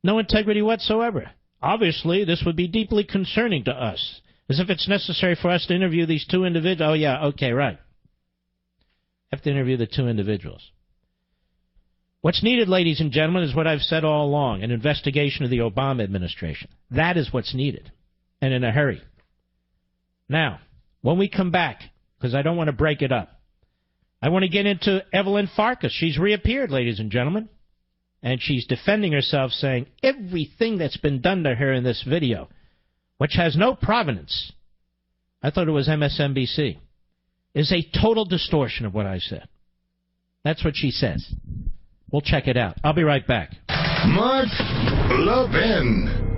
No integrity whatsoever. Obviously, this would be deeply concerning to us. As if it's necessary for us to interview these two individuals. Oh, yeah, okay, right. Have to interview the two individuals. What's needed, ladies and gentlemen, is what I've said all along, an investigation of the Obama administration. That is what's needed, and in a hurry. Now, when we come back, because I don't want to break it up, I want to get into Evelyn Farkas. She's reappeared, ladies and gentlemen, and she's defending herself, saying everything that's been done to her in this video, which has no provenance, I thought it was MSNBC, is a total distortion of what I said. That's what she says. We'll check it out. I'll be right back. Mark Levin.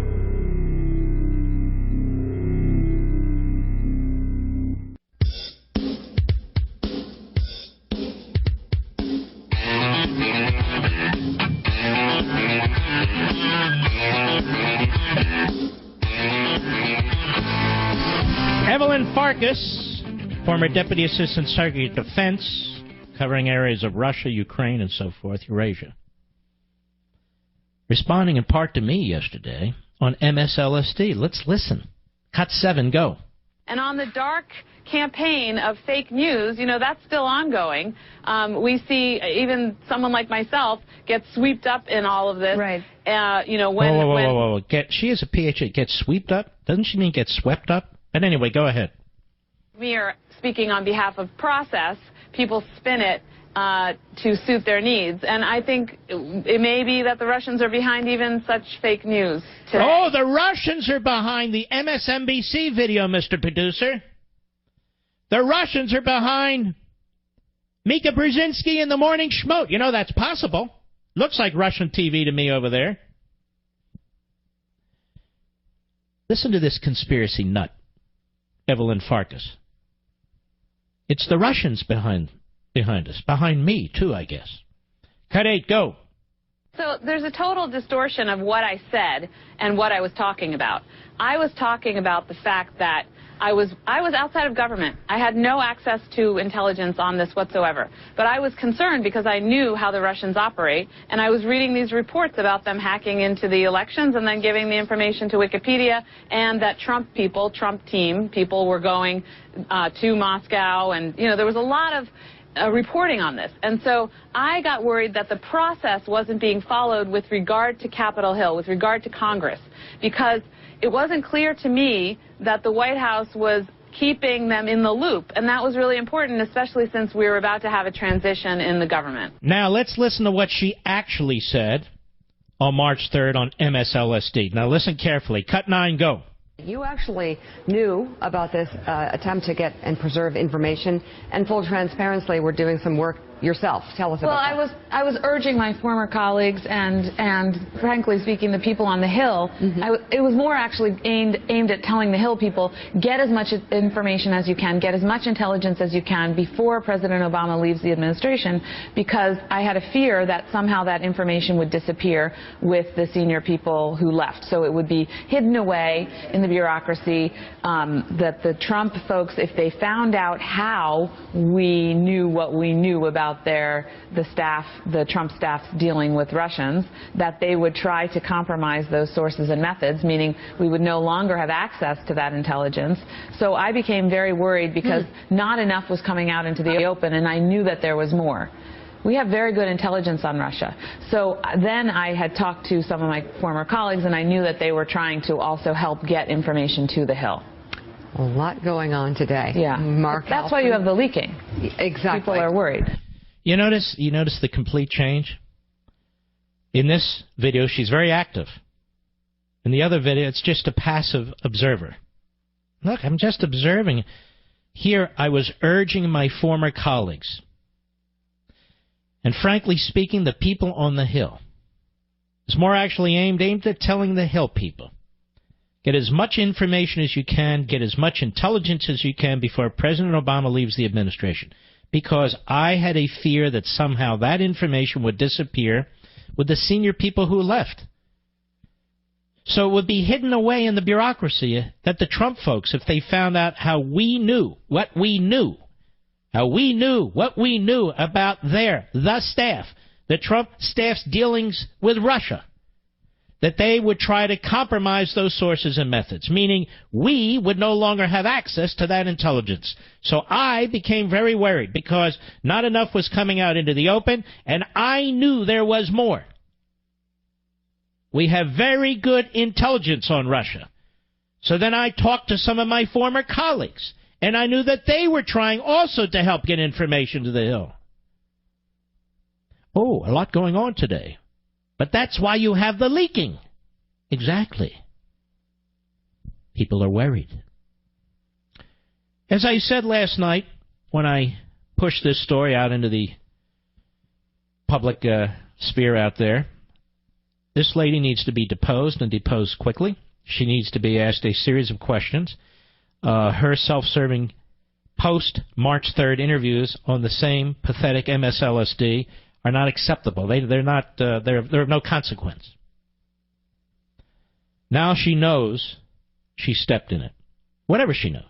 Evelyn Farkas, former Deputy Assistant Secretary of Defense, covering areas of Russia, Ukraine, and so forth, Eurasia. Responding in part to me yesterday on MSLSD. Let's listen. Cut 7, go. And on the dark campaign of fake news, that's still ongoing. We see even someone like myself get swept up in all of this. Right. Whoa. She is a PhD. Get swept up? Doesn't she mean get swept up? But anyway, go ahead. We are speaking on behalf of process. People spin it to suit their needs. And I think it may be that the Russians are behind even such fake news today. Oh, the Russians are behind the MSNBC video, Mr. Producer. The Russians are behind Mika Brzezinski in the Morning Schmote. That's possible. Looks like Russian TV to me over there. Listen to this conspiracy nut, Evelyn Farkas. It's the Russians behind us. Behind me, too, I guess. Cut 8, go. So there's a total distortion of what I said and what I was talking about. I was talking about the fact that I was outside of government. I had no access to intelligence on this whatsoever. But I was concerned because I knew how the Russians operate, and I was reading these reports about them hacking into the elections and then giving the information to Wikipedia, and that Trump team people were going to Moscow, and there was a lot of reporting on this. And so I got worried that the process wasn't being followed with regard to Capitol Hill, with regard to Congress, because it wasn't clear to me that the White House was keeping them in the loop. And that was really important, especially since we were about to have a transition in the government. Now, let's listen to what she actually said on March 3rd on MSLSD. Now, listen carefully. Cut 9, go. You actually knew about this attempt to get and preserve information, and full transparency, we're doing some work yourself. Tell us about that. Well, I was urging my former colleagues and frankly speaking, the people on the Hill. It was more actually aimed at telling the Hill people, get as much information as you can, get as much intelligence as you can before President Obama leaves the administration, because I had a fear that somehow that information would disappear with the senior people who left. So it would be hidden away in the bureaucracy, that the Trump folks, if they found out how we knew what we knew about the Trump staff dealing with Russians, that they would try to compromise those sources and methods, meaning we would no longer have access to that intelligence. So I became very worried because not enough was coming out into the open, and I knew that there was more. We have very good intelligence on Russia. So then I had talked to some of my former colleagues, and I knew that they were trying to also help get information to the Hill. A lot going on today. Yeah. Mark, that's why you have the leaking. Exactly. People are worried. You notice the complete change? In this video, she's very active. In the other video, it's just a passive observer. Look, I'm just observing. Here, I was urging my former colleagues. And frankly speaking, the people on the Hill. It's more actually aimed at telling the Hill people. Get as much information as you can, get as much intelligence as you can before President Obama leaves the administration. Because I had a fear that somehow that information would disappear with the senior people who left. So it would be hidden away in the bureaucracy that the Trump folks, if they found out how we knew what we knew, about the staff, the Trump staff's dealings with Russia, that they would try to compromise those sources and methods, meaning we would no longer have access to that intelligence. So I became very worried because not enough was coming out into the open, and I knew there was more. We have very good intelligence on Russia. So then I talked to some of my former colleagues, and I knew that they were trying also to help get information to the Hill. Oh, a lot going on today. But that's why you have the leaking. Exactly. People are worried. As I said last night, when I pushed this story out into the public sphere out there, this lady needs to be deposed, and deposed quickly. She needs to be asked a series of questions. Her self-serving post-March 3rd interviews on the same pathetic MSLSD are not acceptable. They're of no consequence. Now she knows she stepped in it, whatever she knows.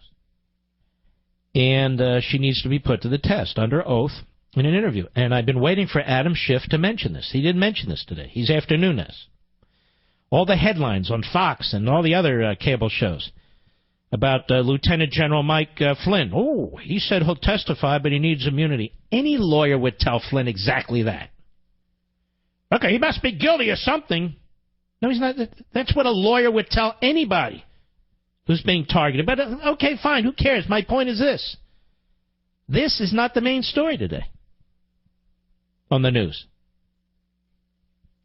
And she needs to be put to the test under oath in an interview. And I've been waiting for Adam Schiff to mention this. He didn't mention this today. He's after Nunes. All the headlines on Fox and all the other cable shows about Lieutenant General Mike Flynn. Oh, he said he'll testify, but he needs immunity. Any lawyer would tell Flynn exactly that. Okay, he must be guilty of something. No, he's not. That's what a lawyer would tell anybody who's being targeted. But, okay, fine, who cares? My point is this. This is not the main story today on the news.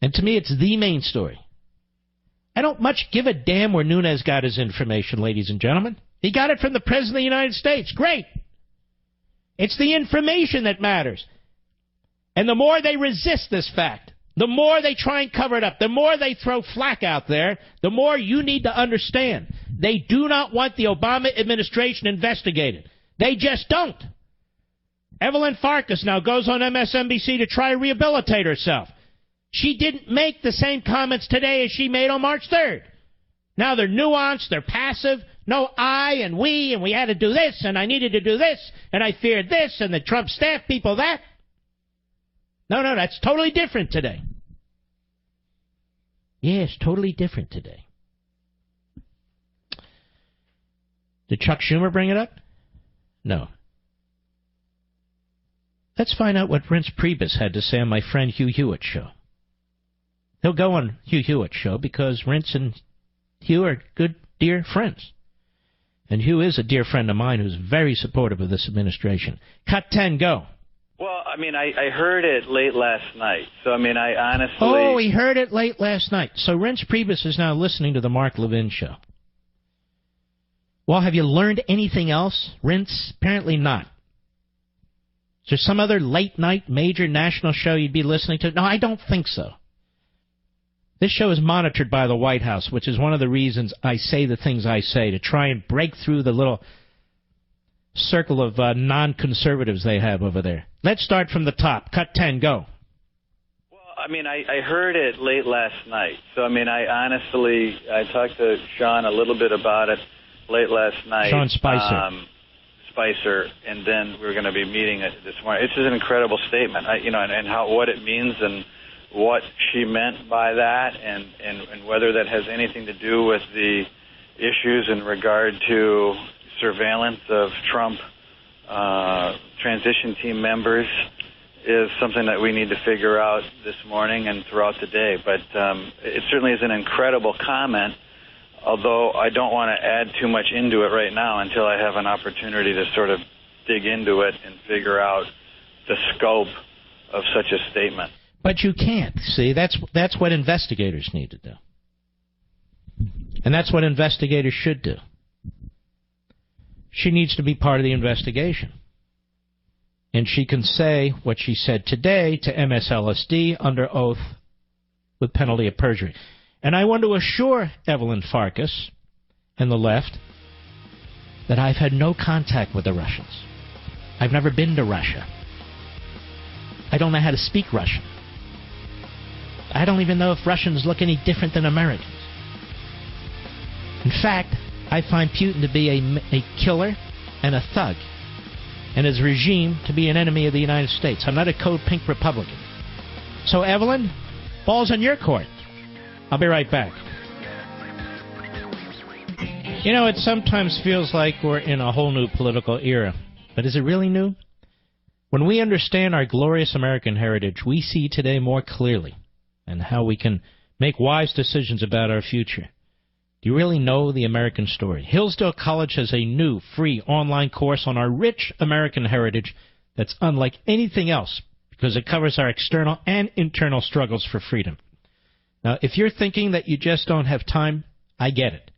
And to me, it's the main story. I don't much give a damn where Nunes got his information, ladies and gentlemen. He got it from the President of the United States. Great. It's the information that matters. And the more they resist this fact, the more they try and cover it up, the more they throw flack out there, the more you need to understand. They do not want the Obama administration investigated. They just don't. Evelyn Farkas now goes on MSNBC to try to rehabilitate herself. She didn't make the same comments today as she made on March 3rd. Now they're nuanced, they're passive. No, I and we had to do this, and I needed to do this, and I feared this, and the Trump staff people that. No, that's totally different today. Yes, totally different today. Did Chuck Schumer bring it up? No. Let's find out what Reince Priebus had to say on my friend Hugh Hewitt's show. He'll go on Hugh Hewitt's show because Reince and Hugh are good, dear friends. And Hugh is a dear friend of mine who's very supportive of this administration. Cut 10, go. Well, I mean, I heard it late last night. So, I mean, I honestly... Oh, he heard it late last night. So Reince Priebus is now listening to the Mark Levin show. Well, have you learned anything else, Reince? Apparently not. Is there some other late-night major national show you'd be listening to? No, I don't think so. This show is monitored by the White House, which is one of the reasons I say the things I say, to try and break through the little circle of non-conservatives they have over there. Let's start from the top. Cut 10, go. Well, I mean, I heard it late last night. So, I mean, I talked to Sean a little bit about it late last night. Sean Spicer. Spicer, and then we're going to be meeting it this morning. It's just an incredible statement, and what it means and what she meant by that, and whether that has anything to do with the issues in regard to surveillance of Trump transition team members is something that we need to figure out this morning and throughout the day. But it certainly is an incredible comment, although I don't want to add too much into it right now until I have an opportunity to sort of dig into it and figure out the scope of such a statement. But you can't. See, that's what investigators need to do. And that's what investigators should do. She needs to be part of the investigation. And she can say what she said today to MSLSD under oath with penalty of perjury. And I want to assure Evelyn Farkas and the left that I've had no contact with the Russians. I've never been to Russia. I don't know how to speak Russian. I don't even know if Russians look any different than Americans. In fact, I find Putin to be a killer and a thug, and his regime to be an enemy of the United States. I'm not a code pink Republican. So, Evelyn, ball's on your court. I'll be right back. You know, it sometimes feels like we're in a whole new political era. But is it really new? When we understand our glorious American heritage, we see today more clearly and how we can make wise decisions about our future. Do you really know the American story? Hillsdale College has a new, free online course on our rich American heritage that's unlike anything else because it covers our external and internal struggles for freedom. Now, if you're thinking that you just don't have time, I get it.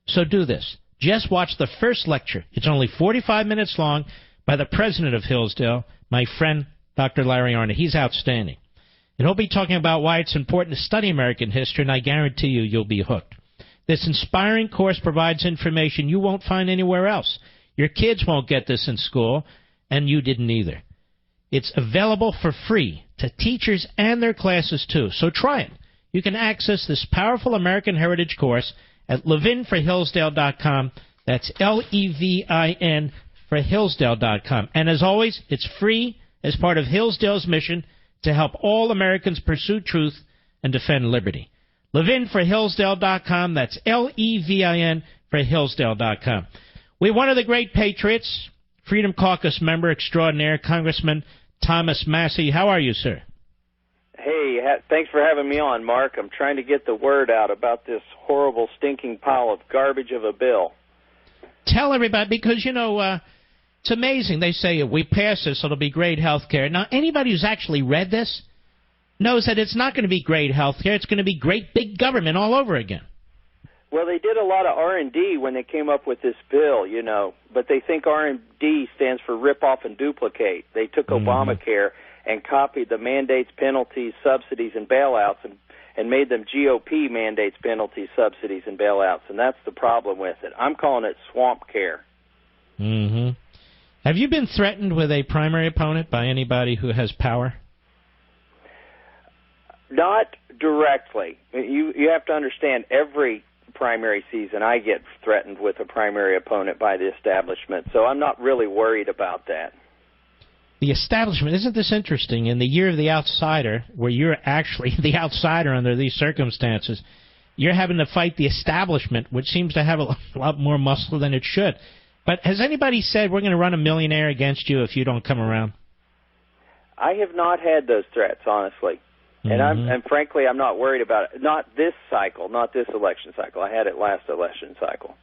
So do this. Just watch the first lecture. It's only 45 minutes long by the president of Hillsdale, my friend Dr. Larry Arnott. He's outstanding. And he'll be talking about why it's important to study American history, and I guarantee you'll be hooked. This inspiring course provides information you won't find anywhere else. Your kids won't get this in school, and you didn't either. It's available for free to teachers and their classes, too. So try it. You can access this powerful American heritage course at levinforhillsdale.com. That's Levin for Hillsdale.com. And as always, it's free as part of Hillsdale's mission to help all Americans pursue truth and defend liberty. Levin for Hillsdale.com. That's Levin for Hillsdale.com. We one of the great patriots, Freedom Caucus member extraordinaire, Congressman Thomas Massie. How are you, sir? Hey, thanks for having me on, Mark. I'm trying to get the word out about this horrible, stinking pile of garbage of a bill. Tell everybody, because, you know, it's amazing. They say if we pass this, it'll be great health care. Now, anybody who's actually read this knows that it's not going to be great health care. It's going to be great big government all over again. Well, they did a lot of R&D when they came up with this bill, you know, but they think R&D stands for rip off and duplicate. They took Obamacare and copied the mandates, penalties, subsidies, and bailouts and made them GOP mandates, penalties, subsidies, and bailouts, and that's the problem with it. I'm calling it swamp care. Mm-hmm. Have you been threatened with a primary opponent by anybody who has power? Not directly. You have to understand, every primary season I get threatened with a primary opponent by the establishment, so I'm not really worried about that. The establishment, isn't this interesting? In the year of the outsider, where you're actually the outsider under these circumstances, you're having to fight the establishment, which seems to have a lot more muscle than it should. But has anybody said, we're going to run a millionaire against you if you don't come around? I have not had those threats, honestly. And frankly, I'm not worried about it. Not this cycle, not this election cycle. I had it last election cycle.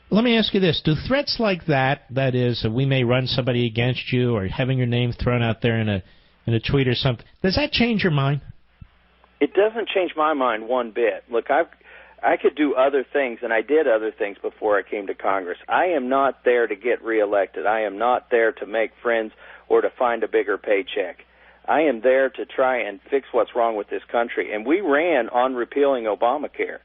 Let me ask you this. Do threats like that is, we may run somebody against you or having your name thrown out there in a tweet or something, does that change your mind? It doesn't change my mind one bit. Look, I could do other things, and I did other things before I came to Congress. I am not there to get reelected. I am not there to make friends or to find a bigger paycheck. I am there to try and fix what's wrong with this country. And we ran on repealing Obamacare.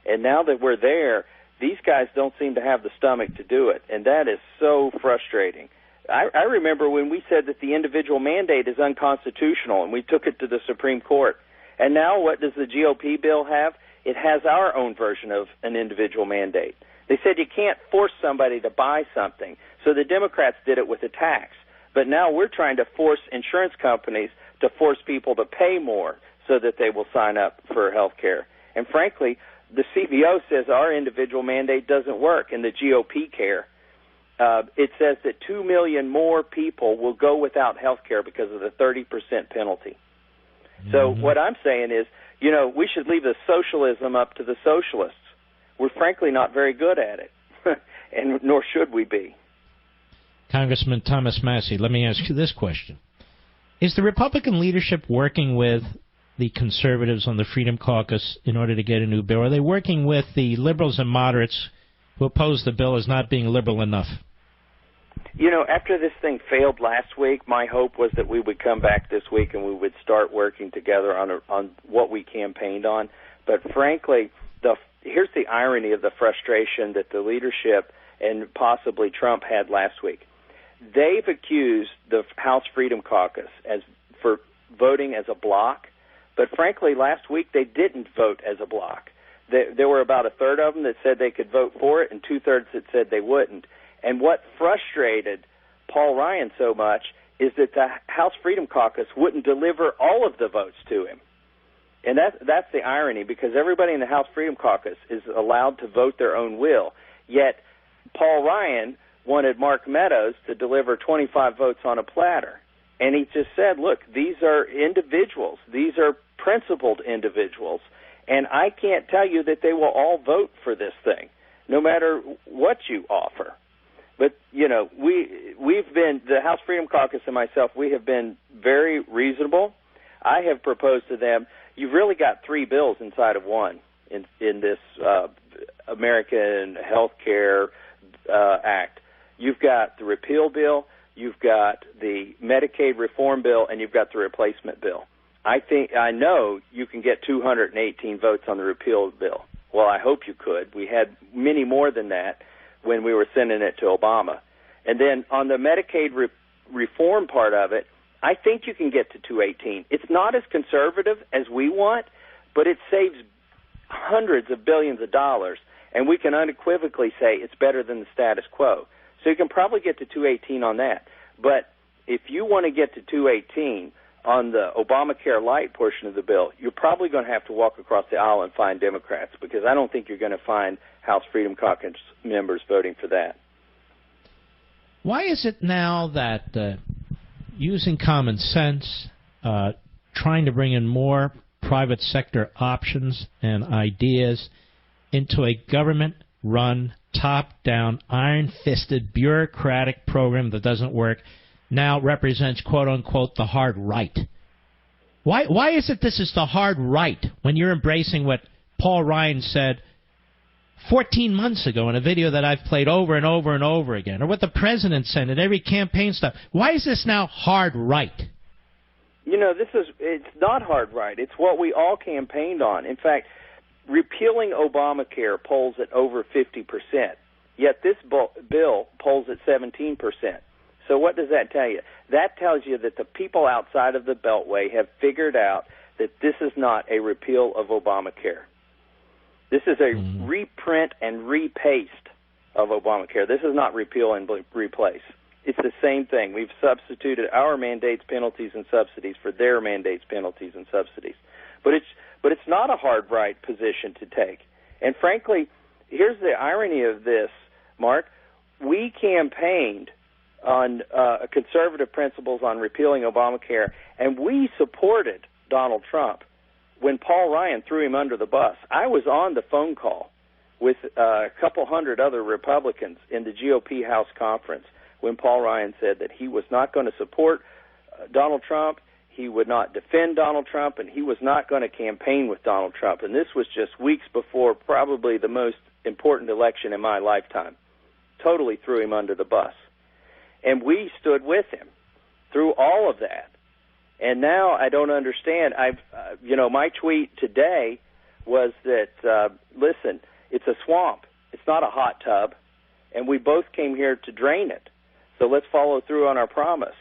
And now that we're there, these guys don't seem to have the stomach to do it, and that is so frustrating. I remember when we said that the individual mandate is unconstitutional, and we took it to the Supreme Court. And now what does the GOP bill have? It has our own version of an individual mandate. They said you can't force somebody to buy something, so the Democrats did it with a tax. But now we're trying to force insurance companies to force people to pay more so that they will sign up for health care. And frankly, the CBO says our individual mandate doesn't work in the GOP care. It says that 2 million more people will go without health care because of the 30% penalty. So what I'm saying is, you know, we should leave the socialism up to the socialists. We're frankly not very good at it, and nor should we be. Congressman Thomas Massie, let me ask you this question. Is the Republican leadership working with the conservatives on the Freedom Caucus in order to get a new bill? Are they working with the liberals and moderates who oppose the bill as not being liberal enough? You know, after this thing failed last week, my hope was that we would come back this week and we would start working together on what we campaigned on. But frankly, here's the irony of the frustration that the leadership and possibly Trump had last week. They've accused the House Freedom Caucus for voting as a bloc, but frankly, last week they didn't vote as a bloc. There were about a third of them that said they could vote for it and two-thirds that said they wouldn't. And what frustrated Paul Ryan so much is that the House Freedom Caucus wouldn't deliver all of the votes to him. And that's the irony, because everybody in the House Freedom Caucus is allowed to vote their own will. Yet Paul Ryan wanted Mark Meadows to deliver 25 votes on a platter. And he just said, look, these are individuals. These are principled individuals. And I can't tell you that they will all vote for this thing, no matter what you offer. But, you know, we've been, the House Freedom Caucus and myself, we have been very reasonable. I have proposed to them, you've really got three bills inside of one in this American Health Care Act. You've got the repeal bill, you've got the Medicaid reform bill, and you've got the replacement bill. I know you can get 218 votes on the repeal bill. Well, I hope you could. We had many more than that when we were sending it to Obama. And then on the Medicaid reform part of it, I think you can get to 218. It's not as conservative as we want, but it saves hundreds of billions of dollars, and we can unequivocally say it's better than the status quo. So you can probably get to 218 on that. But if you want to get to 218 on the Obamacare light portion of the bill, you're probably going to have to walk across the aisle and find Democrats, because I don't think you're going to find House Freedom Caucus members voting for that. Why is it now that using common sense, trying to bring in more private sector options and ideas into a government-run, top-down, iron-fisted, bureaucratic program that doesn't work now represents, quote-unquote, the hard right? Why is it this is the hard right when you're embracing what Paul Ryan said 14 months ago in a video that I've played over and over and over again, or what the president said in every campaign stuff? Why is this now hard right? You know, it's not hard right. It's what we all campaigned on. In fact, repealing Obamacare polls at over 50%, yet this bill polls at 17%. So what does that tell you? That tells you that the people outside of the Beltway have figured out that this is not a repeal of Obamacare. This is a reprint and repaste of Obamacare. This is not repeal and replace. It's the same thing. We've substituted our mandates, penalties, and subsidies for their mandates, penalties, and subsidies. But it's not a hard right position to take. And frankly, here's the irony of this, Mark. We campaigned on conservative principles on repealing Obamacare, and we supported Donald Trump when Paul Ryan threw him under the bus. I was on the phone call with a couple hundred other Republicans in the GOP House conference when Paul Ryan said that he was not going to support Donald Trump, he would not defend Donald Trump, and he was not going to campaign with Donald Trump. And this was just weeks before probably the most important election in my lifetime. Totally threw him under the bus. And we stood with him through all of that. And now I don't understand. My tweet today was that, listen, it's a swamp. It's not a hot tub. And we both came here to drain it. So let's follow through on our promise.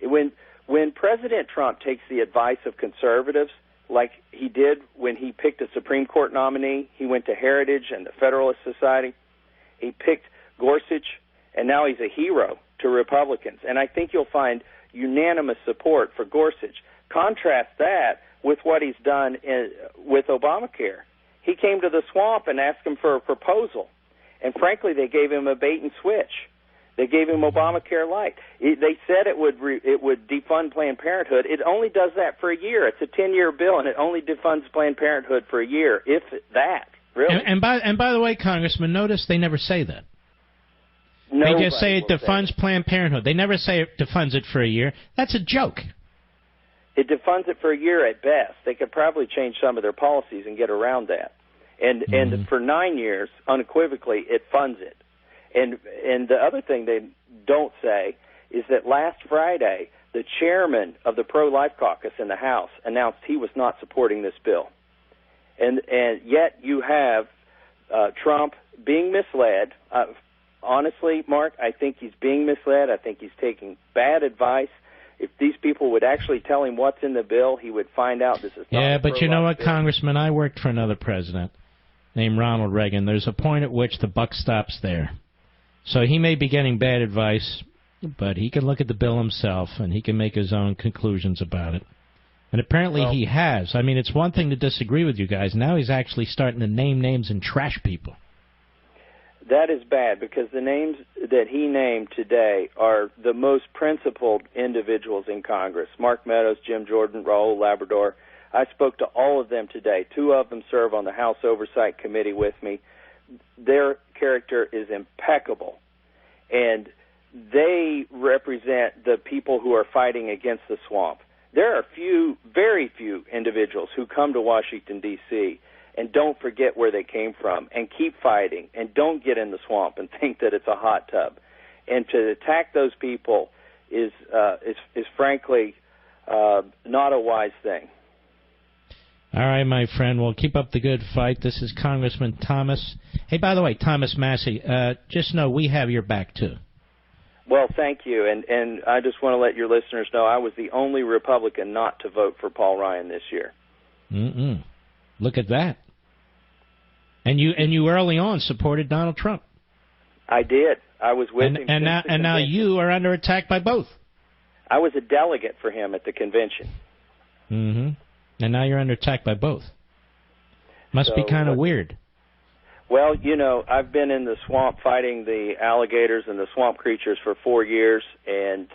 When President Trump takes the advice of conservatives, like he did when he picked a Supreme Court nominee, he went to Heritage and the Federalist Society, he picked Gorsuch, and now he's a hero to Republicans. And I think you'll find unanimous support for Gorsuch. Contrast that with what he's done with Obamacare. He came to the swamp and asked him for a proposal. And frankly, they gave him a bait and switch. They gave him Obamacare Light. They said it would defund Planned Parenthood. It only does that for a year. It's a 10-year bill, and it only defunds Planned Parenthood for a year, if that, really. And by the way, Congressman, notice they never say that. They just say it defunds Planned Parenthood. They never say it defunds it for a year. That's a joke. It defunds it for a year at best. They could probably change some of their policies and get around that. And for 9 years, unequivocally, it funds it. And the other thing they don't say is that last Friday, the chairman of the pro-life caucus in the House announced he was not supporting this bill. And yet you have Trump being misled. Honestly, Mark, I think he's being misled. I think he's taking bad advice. If these people would actually tell him what's in the bill, he would find out this is not Yeah, a but you know what, bill. Congressman? I worked for another president named Ronald Reagan. There's a point at which the buck stops there. So he may be getting bad advice, but he can look at the bill himself, and he can make his own conclusions about it. And apparently he has. I mean, it's one thing to disagree with you guys. Now he's actually starting to name names and trash people. That is bad, because the names that he named today are the most principled individuals in Congress. Mark Meadows, Jim Jordan, Raul Labrador. I spoke to all of them today. 2 of them serve on the House Oversight Committee with me. Their character is impeccable, and they represent the people who are fighting against the swamp. There are very few individuals who come to Washington, D.C., and don't forget where they came from and keep fighting and don't get in the swamp and think that it's a hot tub. And to attack those people is frankly not a wise thing. All right, my friend. Well, keep up the good fight. This is Congressman Thomas. Hey, by the way, Thomas Massey, just know we have your back, too. Well, thank you. And I just want to let your listeners know I was the only Republican not to vote for Paul Ryan this year. Look at that. And you early on supported Donald Trump. I did. I was with him. And now you are under attack by both. I was a delegate for him at the convention. And now you're under attack by both. Must be kind of weird. Well, you know, I've been in the swamp fighting the alligators and the swamp creatures for 4 years, and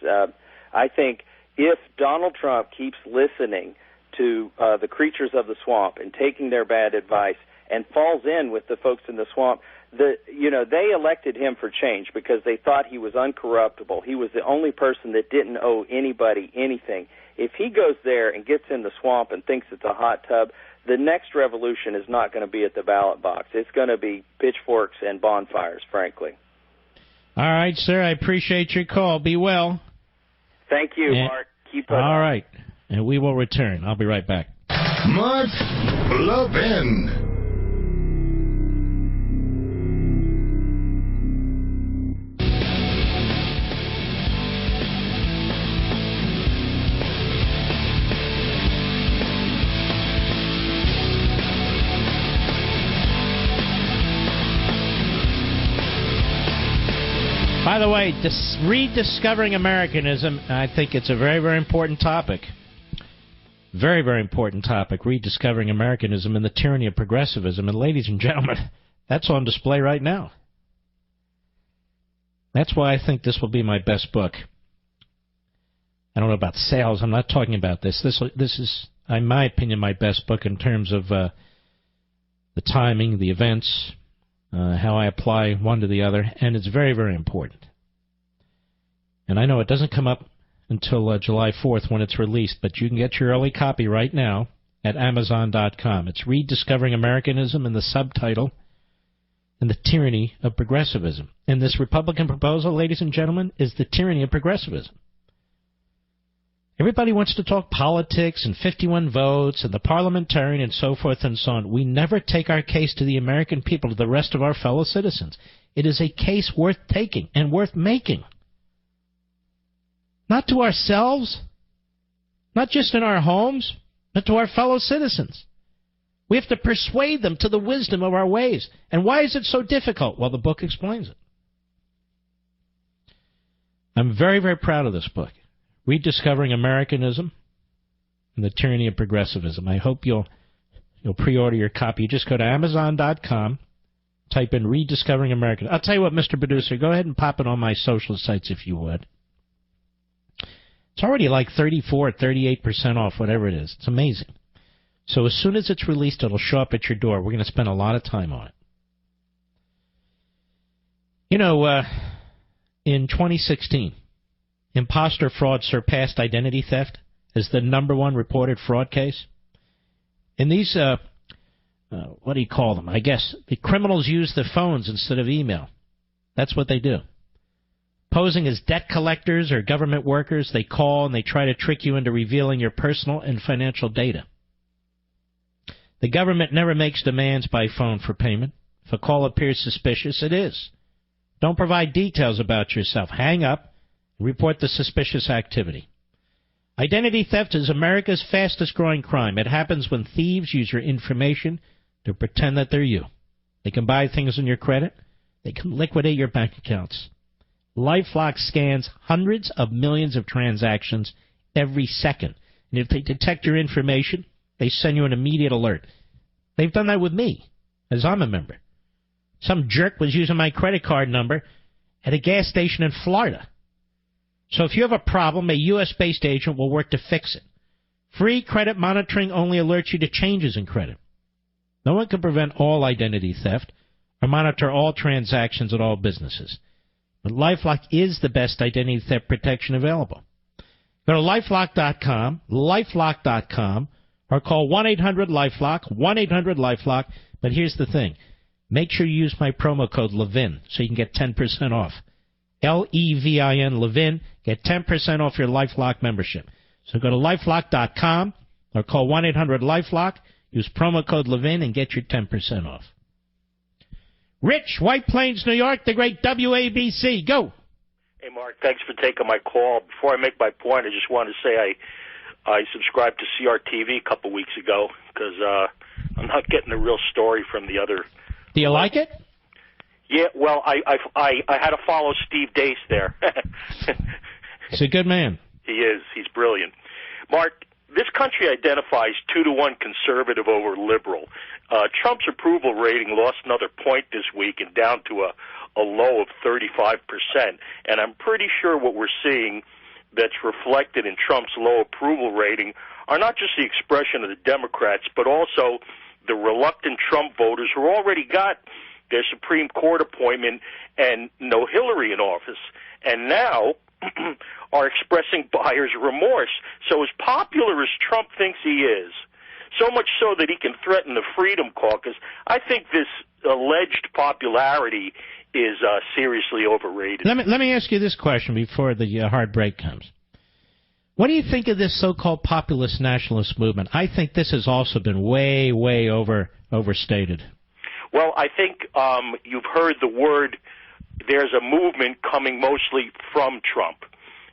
I think if Donald Trump keeps listening to the creatures of the swamp and taking their bad advice and falls in with the folks in the swamp, they elected him for change because they thought he was uncorruptible. He was the only person that didn't owe anybody anything. If he goes there and gets in the swamp and thinks it's a hot tub, the next revolution is not going to be at the ballot box. It's going to be pitchforks and bonfires, frankly. All right, sir. I appreciate your call. Be well. Thank you, Mark. Keep up. All right. And we will return. I'll be right back. Mark Levin. By the way, rediscovering Americanism, I think it's a very, very important topic. Very, very important topic, rediscovering Americanism and the tyranny of progressivism. And ladies and gentlemen, that's on display right now. That's why I think this will be my best book. I don't know about sales. I'm not talking about this. This is, in my opinion, my best book in terms of the timing, the events, how I apply one to the other, and it's very, very important. And I know it doesn't come up until July 4th when it's released, but you can get your early copy right now at Amazon.com. It's Rediscovering Americanism, and the subtitle, and the tyranny of progressivism. And this Republican proposal, ladies and gentlemen, is the tyranny of progressivism. Everybody wants to talk politics and 51 votes and the parliamentarian and so forth and so on. We never take our case to the American people, to the rest of our fellow citizens. It is a case worth taking and worth making. Not to ourselves, not just in our homes, but to our fellow citizens. We have to persuade them to the wisdom of our ways. And why is it so difficult? Well, the book explains it. I'm very, very proud of this book. Rediscovering Americanism and the Tyranny of Progressivism. I hope you'll pre-order your copy. You just go to Amazon.com, type in Rediscovering Americanism. I'll tell you what, Mr. Producer, go ahead and pop it on my social sites if you would. It's already like 34 or 38% off, whatever it is. It's amazing. So as soon as it's released, it'll show up at your door. We're going to spend a lot of time on it. You know, in 2016, imposter fraud surpassed identity theft as the #1 reported fraud case. In these, what do you call them? I guess the criminals use the phones instead of email. That's what they do. Posing as debt collectors or government workers, they call and they try to trick you into revealing your personal and financial data. The government never makes demands by phone for payment. If a call appears suspicious, it is. Don't provide details about yourself. Hang up and report the suspicious activity. Identity theft is America's fastest-growing crime. It happens when thieves use your information to pretend that they're you. They can buy things on your credit. They can liquidate your bank accounts. LifeLock scans hundreds of millions of transactions every second. And if they detect your information, they send you an immediate alert. They've done that with me, as I'm a member. Some jerk was using my credit card number at a gas station in Florida. So if you have a problem, a U.S.-based agent will work to fix it. Free credit monitoring only alerts you to changes in credit. No one can prevent all identity theft or monitor all transactions at all businesses. But LifeLock is the best identity theft protection available. Go to LifeLock.com, LifeLock.com, or call 1-800-LifeLock, 1-800-LifeLock. But here's the thing. Make sure you use my promo code Levin so you can get 10% off. Levin, Levin. Get 10% off your LifeLock membership. So go to LifeLock.com or call 1-800-LifeLock. Use promo code Levin and get your 10% off. Rich, White Plains, New York, the great WABC. Go. Hey, Mark, thanks for taking my call. Before I make my point, I just want to say I subscribed to CRTV a couple weeks ago because I'm not getting the real story from the other. Do you like it? Yeah, well, I had to follow Steve Deace there. He's a good man. He is. He's brilliant. Mark, this country identifies 2-to-1 conservative over liberal. Trump's approval rating lost another point this week and down to a low of 35%. And I'm pretty sure what we're seeing that's reflected in Trump's low approval rating are not just the expression of the Democrats, but also the reluctant Trump voters who already got their Supreme Court appointment and no Hillary in office, and now are expressing buyer's remorse. So as popular as Trump thinks he is, so much so that he can threaten the Freedom Caucus, I think this alleged popularity is seriously overrated. Let me ask you this question before the hard break comes. What do you think of this so-called populist nationalist movement? I think this has also been way, way overstated. Well, I think you've heard the word, there's a movement coming mostly from Trump.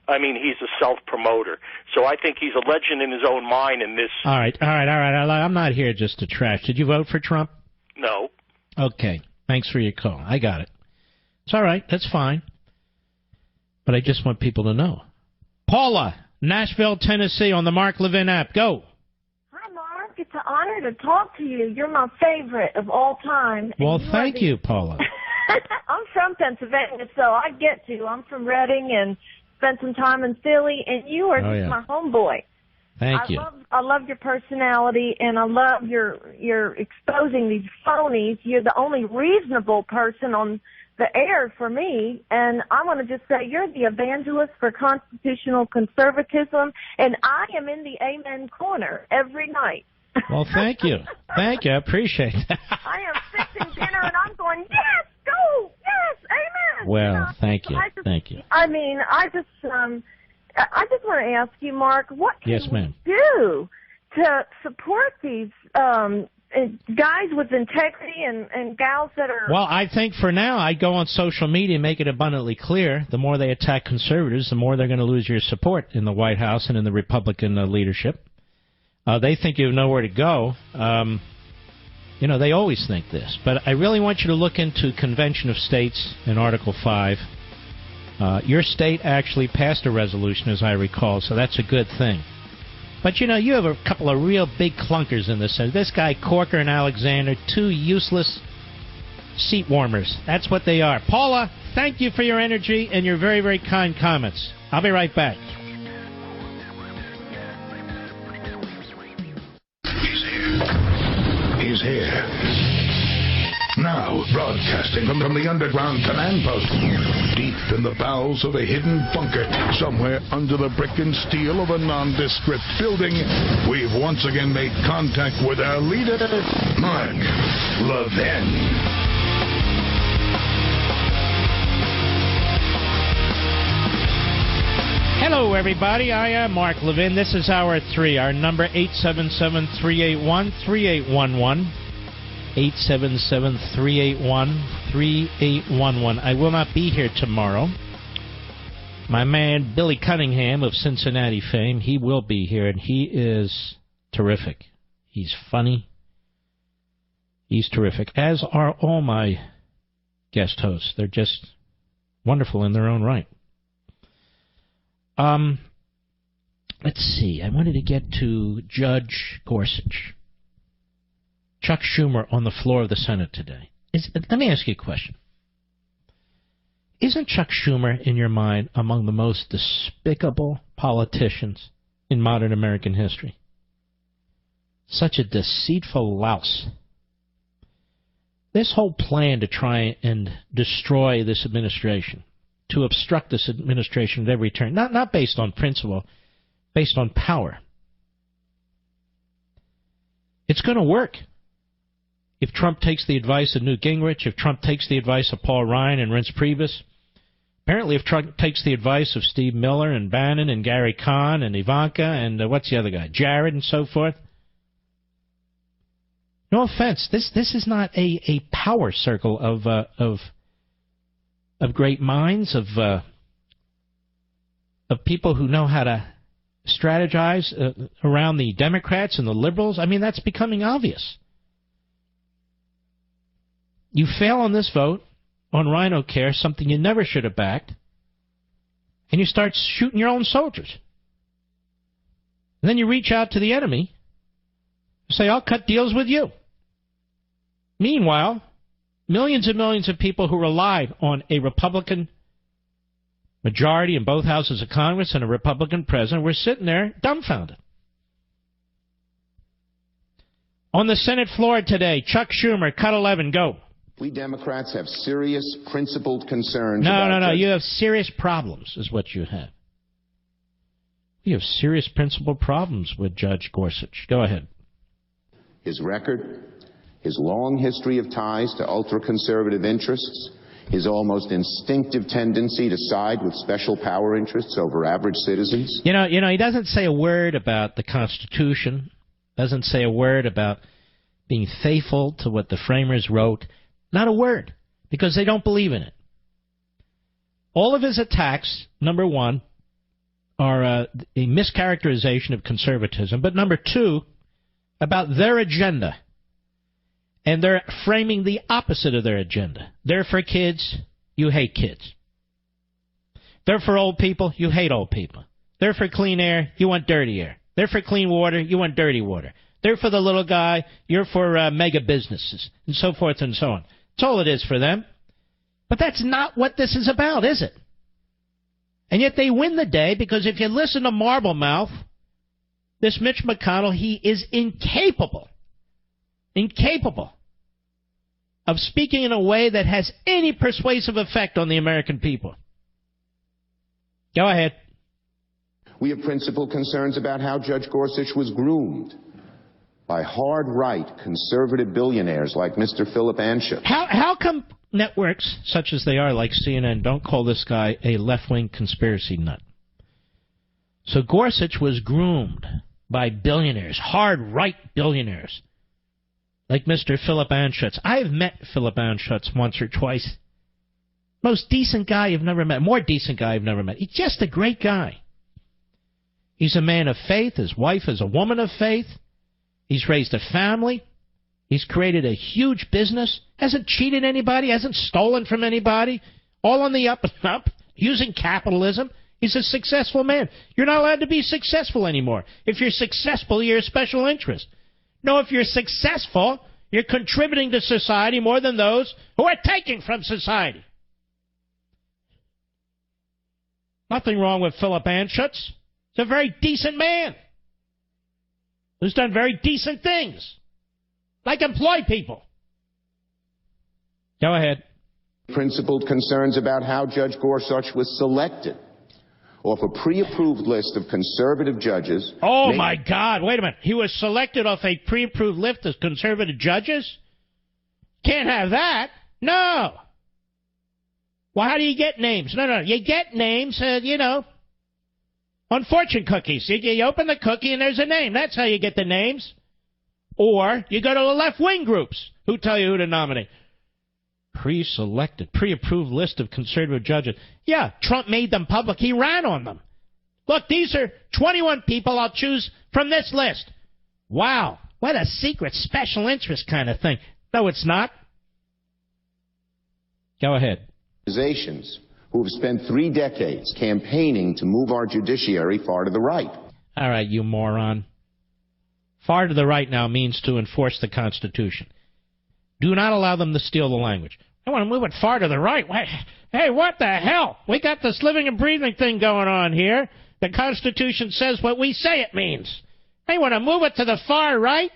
I mean, he's a self-promoter. So I think he's a legend in his own mind in this. All right. I'm not here just to trash. Did you vote for Trump? No. Okay. Thanks for your call. I got it. It's all right. That's fine. But I just want people to know. Paula, Nashville, Tennessee, on the Mark Levin app. Go. Hi, Mark. It's an honor to talk to you. You're my favorite of all time. Well, thank you, Paula. I'm from Pennsylvania, so I get to. I'm from Reading and spent some time in Philly, and you are just my homeboy. Thank you. I love your personality, and I love your exposing these phonies. You're the only reasonable person on the air for me, and I want to just say you're the evangelist for constitutional conservatism, and I am in the amen corner every night. Well, thank you. Thank you. I appreciate that. I am fixing dinner, and I'm going, yes, go, yes, amen. Well, thank you. Thank you. I mean, I just want to ask you, Mark, what can we do to support these guys with integrity and gals that are... Well, I think for now, I'd go on social media and make it abundantly clear the more they attack conservatives, the more they're going to lose your support in the White House and in the Republican leadership. They think you have nowhere to go. They always think this. But I really want you to look into Convention of States in Article 5. Your state actually passed a resolution, as I recall, so that's a good thing. But, you have a couple of real big clunkers in this. This guy, Corker and Alexander, two useless seat warmers. That's what they are. Paula, thank you for your energy and your very, very kind comments. I'll be right back. He's here. Now, broadcasting from the underground command post, deep in the bowels of a hidden bunker, somewhere under the brick and steel of a nondescript building, we've once again made contact with our leader, Mark Levin. Hello, everybody. I am Mark Levin. This is Hour 3. Our number, 877-381-3811. 877-381-3811. I will not be here tomorrow. My man, Billy Cunningham of Cincinnati fame, he will be here, and he is terrific. He's funny. He's terrific, as are all my guest hosts. They're just wonderful in their own right. Let's see. I wanted to get to Judge Gorsuch. Chuck Schumer on the floor of the Senate today. Let me ask you a question. Isn't Chuck Schumer, in your mind, among the most despicable politicians in modern American history? Such a deceitful louse. This whole plan to try and destroy this administration, to obstruct this administration at every turn, not based on principle, based on power. It's going to work. If Trump takes the advice of Newt Gingrich, if Trump takes the advice of Paul Ryan and Reince Priebus, apparently if Trump takes the advice of Steve Miller and Bannon and Gary Kahn and Ivanka and what's the other guy, Jared and so forth. No offense, this is not a power circle of great minds, of people who know how to strategize around the Democrats and the liberals. I mean, that's becoming obvious. You fail on this vote on Rhino Care, something you never should have backed, and you start shooting your own soldiers. And then you reach out to the enemy and say, I'll cut deals with you. Meanwhile, millions and millions of people who relied on a Republican majority in both houses of Congress and a Republican president were sitting there dumbfounded. On the Senate floor today, Chuck Schumer, cut 11, go. We Democrats have serious, principled concerns. No. You have serious problems, is what you have. You have serious, principled problems with Judge Gorsuch. Go ahead. His record, his long history of ties to ultra-conservative interests, his almost instinctive tendency to side with special power interests over average citizens. You know, he doesn't say a word about the Constitution, doesn't say a word about being faithful to what the framers wrote. Not a word, because they don't believe in it. All of his attacks, number one, are a mischaracterization of conservatism, but number two, about their agenda. And they're framing the opposite of their agenda. They're for kids, you hate kids. They're for old people, you hate old people. They're for clean air, you want dirty air. They're for clean water, you want dirty water. They're for the little guy, you're for mega businesses, and so forth and so on. That's all it is for them. But that's not what this is about, is it? And yet they win the day, because if you listen to Marblemouth, this Mitch McConnell, he is incapable of speaking in a way that has any persuasive effect on the American people. Go ahead. We have principal concerns about how Judge Gorsuch was groomed by hard-right conservative billionaires like Mr. Philip Anschutz. How come networks such as they are, like CNN, don't call this guy a left-wing conspiracy nut? So Gorsuch was groomed by billionaires, hard-right billionaires, like Mr. Philip Anschutz. I've met Philip Anschutz once or twice. Most decent guy you've never met. More decent guy you've never met. He's just a great guy. He's a man of faith. His wife is a woman of faith. He's raised a family. He's created a huge business. Hasn't cheated anybody. Hasn't stolen from anybody. All on the up and up. Using capitalism. He's a successful man. You're not allowed to be successful anymore. If you're successful, you're a special interest. No, if you're successful, you're contributing to society more than those who are taking from society. Nothing wrong with Philip Anschutz. He's a very decent man who's done very decent things, like employ people. Go ahead. Principled concerns about how Judge Gorsuch was selected off a pre-approved list of conservative judges. Oh, my God. Wait a minute. He was selected off a pre-approved list of conservative judges? Can't have that. No. Well, how do you get names? No. You get names, On fortune cookies. You open the cookie and there's a name. That's how you get the names. Or you go to the left-wing groups who tell you who to nominate. Pre-selected, pre-approved list of conservative judges. Yeah, Trump made them public. He ran on them. Look, these are 21 people I'll choose from this list. Wow, what a secret special interest kind of thing. No, it's not. Go ahead. Organizations who have spent 3 decades campaigning to move our judiciary far to the right. All right, you moron. Far to the right now means to enforce the Constitution. Do not allow them to steal the language. I want to move it far to the right. Hey, what the hell? We got this living and breathing thing going on here. The Constitution says what we say it means. They want to move it to the far right?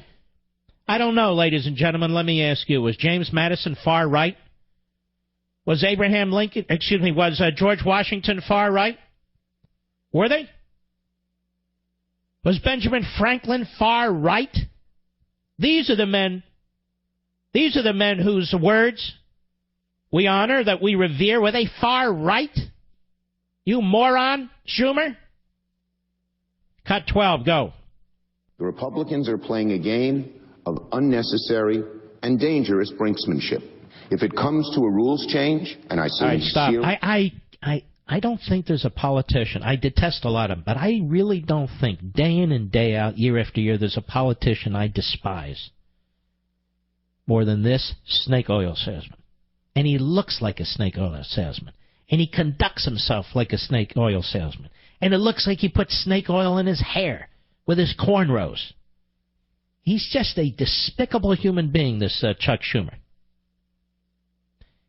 I don't know, ladies and gentlemen. Let me ask you, was James Madison far right? Was was George Washington far right? Were they? Was Benjamin Franklin far right? These are the men whose words we honor, that we revere. Were they far right? You moron, Schumer? Cut 12, go. The Republicans are playing a game of unnecessary and dangerous brinksmanship. If it comes to a rules change, and I say all right, stop. I don't think there's a politician. I detest a lot of them, but I really don't think day in and day out, year after year, there's a politician I despise more than this snake oil salesman. And he looks like a snake oil salesman. And he conducts himself like a snake oil salesman. And it looks like he put snake oil in his hair with his cornrows. He's just a despicable human being, this Chuck Schumer.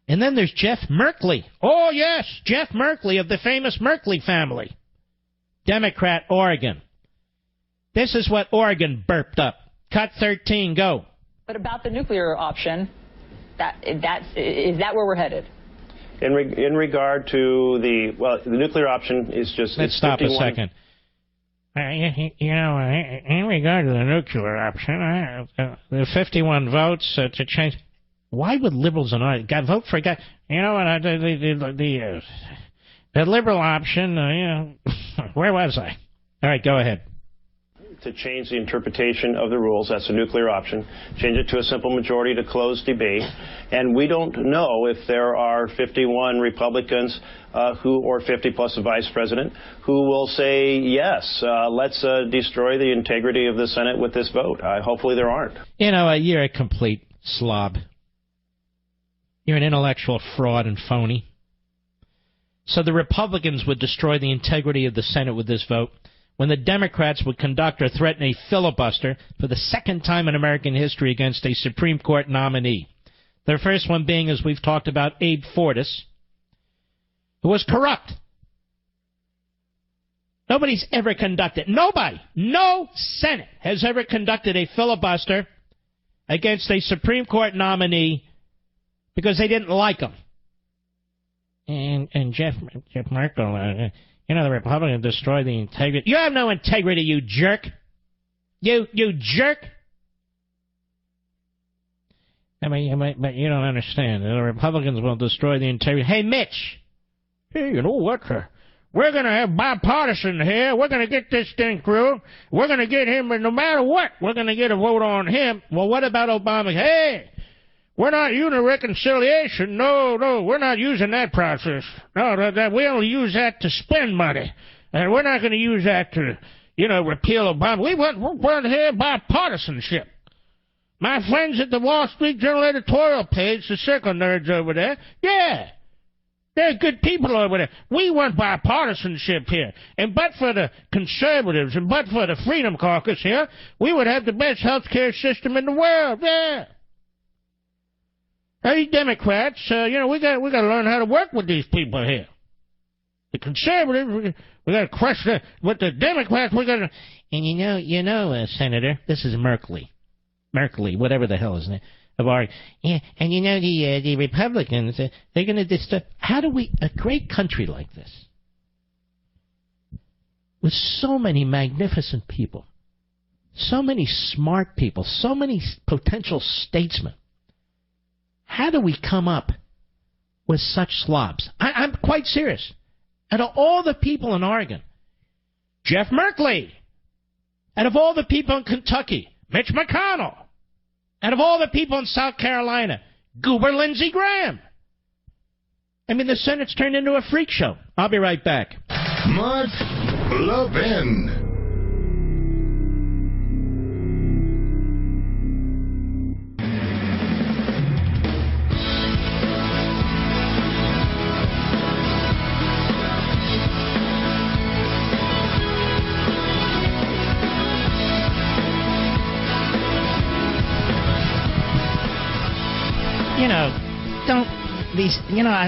And then there's Jeff Merkley. Oh, yes, Jeff Merkley of the famous Merkley family. Democrat, Oregon. This is what Oregon burped up. Cut 13, go. But about the nuclear option, is that where we're headed? In regard to the nuclear option is just... Let's stop a second. In regard to the nuclear option, the 51 votes to change... Why would liberals and I vote for a guy? You know what? The liberal option. Where was I? All right, go ahead. To change the interpretation of the rules, that's a nuclear option. Change it to a simple majority to close debate. And we don't know if there are 51 Republicans or 50 plus the vice president who will say yes. Let's destroy the integrity of the Senate with this vote. Hopefully there aren't. You're a complete slob. You're an intellectual fraud and phony. So the Republicans would destroy the integrity of the Senate with this vote, when the Democrats would conduct or threaten a filibuster for the second time in American history against a Supreme Court nominee. Their first one being, as we've talked about, Abe Fortas, who was corrupt. Nobody's ever conducted, no Senate has ever conducted a filibuster against a Supreme Court nominee because they didn't like him. And Jeff Merkel, the Republicans destroy the integrity. You have no integrity, you jerk. You jerk. But you don't understand. The Republicans will destroy the integrity. Hey, Mitch. Hey, you know what? We're going to have bipartisan here. We're going to get this thing through. We're going to get him, and no matter what, we're going to get a vote on him. Well, what about Obama? Hey, we're not using reconciliation. No, we're not using that process. No, we only use that to spend money. And we're not going to use that to, repeal Obama. We want here bipartisanship. My friends at the Wall Street Journal editorial page, the circle nerds over there, yeah, they're good people over there. We want bipartisanship here. And but for the conservatives and but for the Freedom Caucus here, we would have the best health care system in the world, yeah. Hey, Democrats, we got to learn how to work with these people here. The conservatives, we got to crush them. But the Democrats, we got to... And Senator, this is Merkley, whatever the hell his name. Yeah, and the Republicans, they're going to disturb... How do we... A great country like this, with so many magnificent people, so many smart people, so many potential statesmen, how do we come up with such slobs? I'm quite serious. Out of all the people in Oregon Jeff Merkley. Out of all the people in Kentucky, Mitch McConnell. Out of all the people in South Carolina, Goober Lindsey Graham. I mean, the Senate's turned into a freak show. I'll be right back. Mark Levin.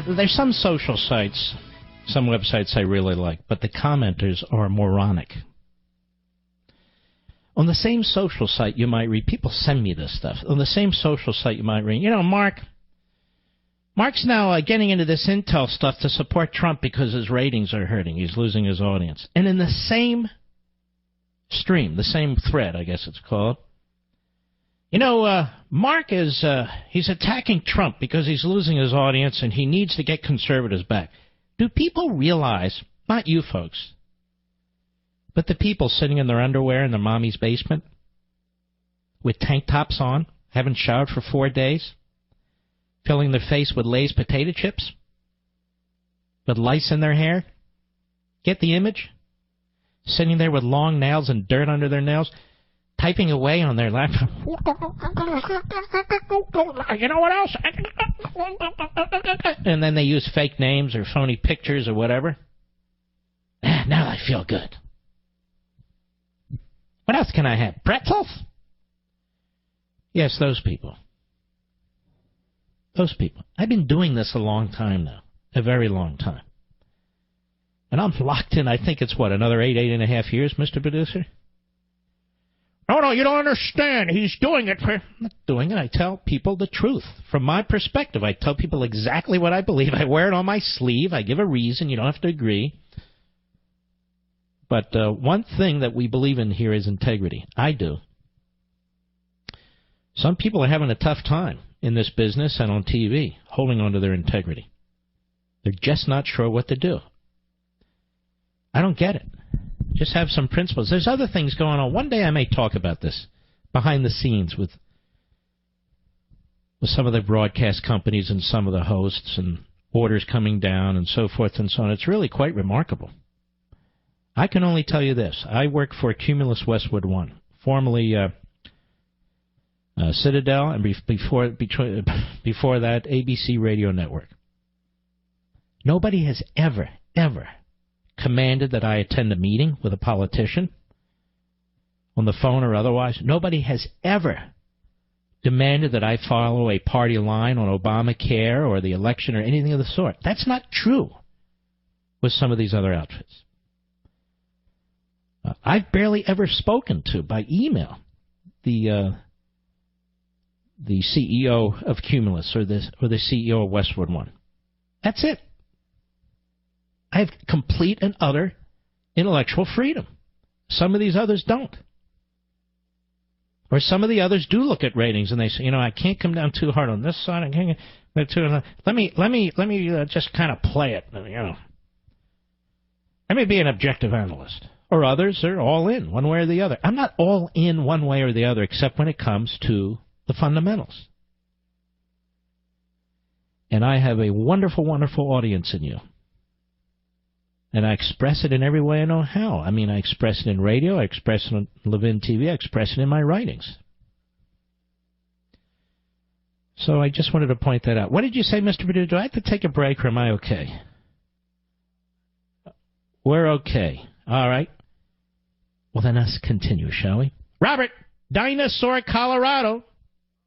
There's some social sites, some websites I really like, but the commenters are moronic. On the same social site you might read, people send me this stuff. On the same social site you might read, Mark's now getting into this intel stuff to support Trump because his ratings are hurting. He's losing his audience. And in the same stream, the same thread, I guess it's called, Mark is, he's attacking Trump because he's losing his audience and he needs to get conservatives back. Do people realize, not you folks, but the people sitting in their underwear in their mommy's basement with tank tops on, haven't showered for 4 days, filling their face with Lay's potato chips, with lice in their hair? Get the image? Sitting there with long nails and dirt under their nails, typing away on their laptop. You know what else? And then they use fake names or phony pictures or whatever. Now I feel good. What else can I have? Pretzels? Yes, those people. Those people. I've been doing this a long time now. A very long time. And I'm locked in, I think it's another 8.5 years, Mr. Producer? No, you don't understand. He's doing it for... I'm not doing it. I tell people the truth. From my perspective, I tell people exactly what I believe. I wear it on my sleeve. I give a reason. You don't have to agree. But one thing that we believe in here is integrity. I do. Some people are having a tough time in this business and on TV, holding on to their integrity. They're just not sure what to do. I don't get it. Just have some principles. There's other things going on. One day I may talk about this behind the scenes with some of the broadcast companies and some of the hosts and orders coming down and so forth and so on. It's really quite remarkable. I can only tell you this. I work for Cumulus Westwood One, formerly Citadel, and before that, ABC Radio Network. Nobody has ever commanded that I attend a meeting with a politician on the phone or otherwise. Nobody has ever demanded that I follow a party line on Obamacare or the election or anything of the sort. That's not true with some of these other outfits. I've barely ever spoken to, by email, the CEO of Cumulus or the CEO of Westwood One. That's it. I have complete and utter intellectual freedom. Some of these others don't. Or some of the others do look at ratings and they say, I can't come down too hard on this side. I can't get too. Let me just kind of play it. Let me be an objective analyst. Or others are all in, one way or the other. I'm not all in one way or the other, except when it comes to the fundamentals. And I have a wonderful, wonderful audience in you. And I express it in every way I know how. I mean, I express it in radio, I express it on Levin TV, I express it in my writings. So I just wanted to point that out. What did you say, Mr. Perdue? Do I have to take a break or am I okay? We're okay. All right. Well, then let's continue, shall we? Robert, Dinosaur, Colorado.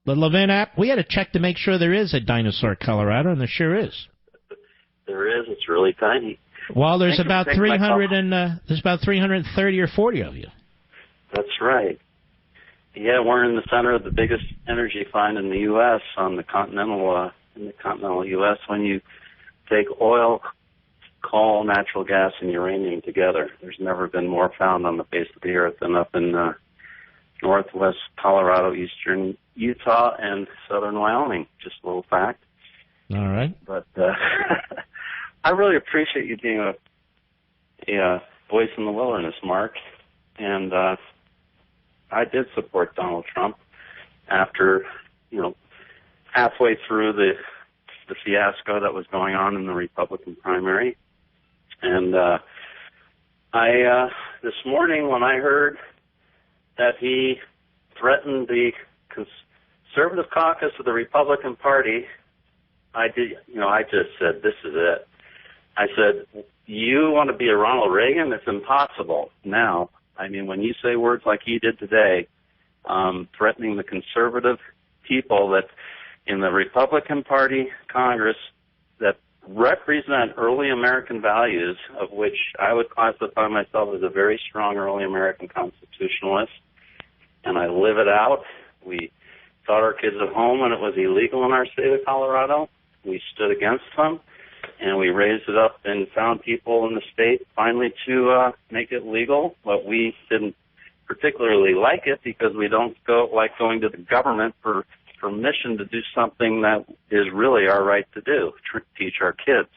The Levin app. We had to check to make sure there is a Dinosaur, Colorado, and there sure is. There is. It's really tiny. Well, there's about 330 or 40 of you. That's right. Yeah, we're in the center of the biggest energy find in the U.S. on the continental U.S. When you take oil, coal, natural gas, and uranium together, there's never been more found on the face of the earth than up in northwest Colorado, eastern Utah, and southern Wyoming. Just a little fact. All right. But I really appreciate you being a voice in the wilderness, Mark. And I did support Donald Trump after, halfway through the fiasco that was going on in the Republican primary. And I this morning when I heard that he threatened the conservative caucus of the Republican Party, I just said, this is it. I said, you want to be a Ronald Reagan? It's impossible. Now, I mean, when you say words like he did today, threatening the conservative people that in the Republican Party Congress that represent early American values, of which I would classify myself as a very strong early American constitutionalist, and I live it out. We taught our kids at home when it was illegal in our state of Colorado. We stood against them, and we raised it up and found people in the state finally to make it legal, but we didn't particularly like it because we don't like going to the government for permission to do something that is really our right to do, teach our kids.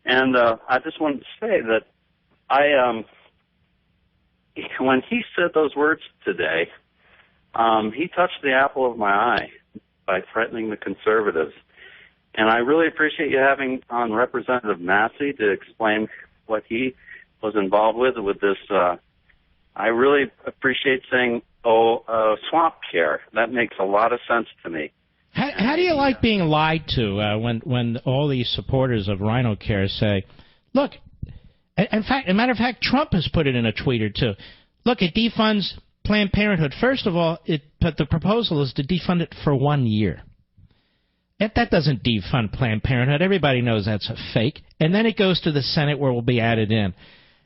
And I just wanted to say that when he said those words today, he touched the apple of my eye by threatening the conservatives. And I really appreciate you having on Representative Massey to explain what he was involved with this. I really appreciate saying, swamp care. That makes a lot of sense to me. How do you like being lied to when all these supporters of Rhino Care say, look, in fact, as a matter of fact, Trump has put it in a tweet or two. Look, it defunds Planned Parenthood. First of all, but the proposal is to defund it for 1 year. That doesn't defund Planned Parenthood. Everybody knows that's a fake. And then it goes to the Senate where it will be added in.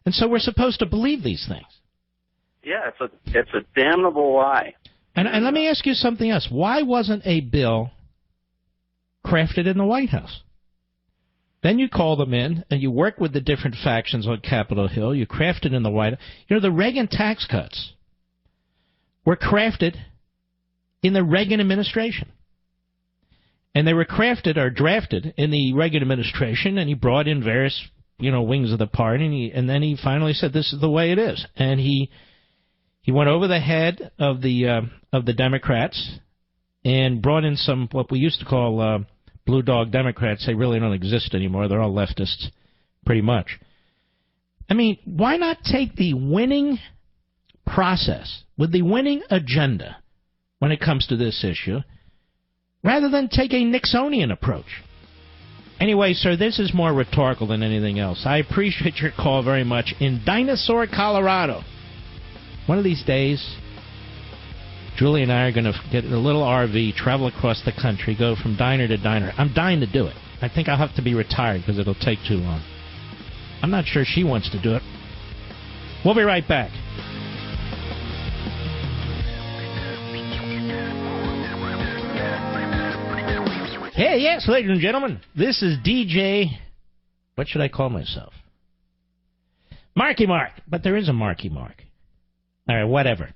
And so we're supposed to believe these things. Yeah, it's a damnable lie. And let me ask you something else. Why wasn't a bill crafted in the White House? Then you call them in and you work with the different factions on Capitol Hill. You craft it in the White House. The Reagan tax cuts were crafted in the Reagan administration. And they were crafted or drafted in the Reagan administration, and he brought in various, wings of the party, and then he finally said, this is the way it is. And he went over the head of the Democrats and brought in some, what we used to call blue dog Democrats. They really don't exist anymore. They're all leftists, pretty much. I mean, why not take the winning process with the winning agenda when it comes to this issue, rather than take a Nixonian approach? Anyway, sir, this is more rhetorical than anything else. I appreciate your call very much. In Dinosaur, Colorado, one of these days, Julie and I are going to get a little RV, travel across the country, go from diner to diner. I'm dying to do it. I think I'll have to be retired because it'll take too long. I'm not sure she wants to do it. We'll be right back. Hey, yes, ladies and gentlemen, this is DJ, what should I call myself? Marky Mark, but there is a Marky Mark. All right, whatever.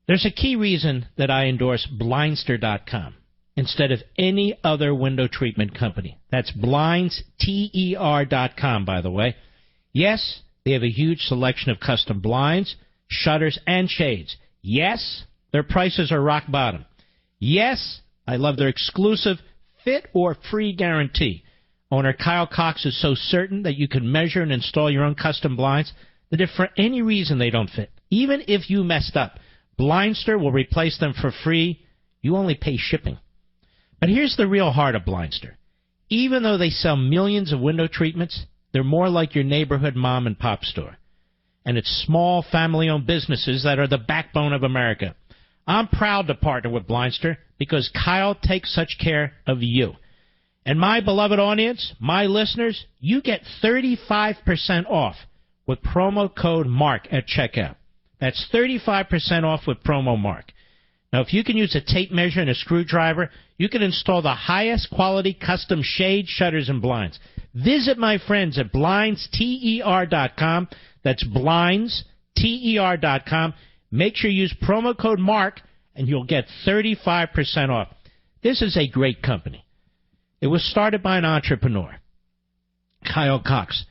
There's a key reason that I endorse Blindster.com instead of any other window treatment company. That's blindster.com, by the way. Yes, they have a huge selection of custom blinds, shutters, and shades. Yes, their prices are rock bottom. Yes, I love their exclusive fit or free guarantee. Owner Kyle Cox is so certain that you can measure and install your own custom blinds that if for any reason they don't fit, even if you messed up, Blindster will replace them for free. You only pay shipping. But here's the real heart of Blindster. Even though they sell millions of window treatments, they're more like your neighborhood mom and pop store. And it's small family-owned businesses that are the backbone of America. I'm proud to partner with Blindster because Kyle takes such care of you. And my beloved audience, my listeners, you get 35% off with promo code MARK at checkout. That's 35% off with promo MARK. Now, if you can use a tape measure and a screwdriver, you can install the highest quality custom shade, shutters, and blinds. Visit my friends at blindster.com. That's blindster.com. Make sure you use promo code MARK, and you'll get 35% off. This is a great company. It was started by an entrepreneur, Kyle Cox.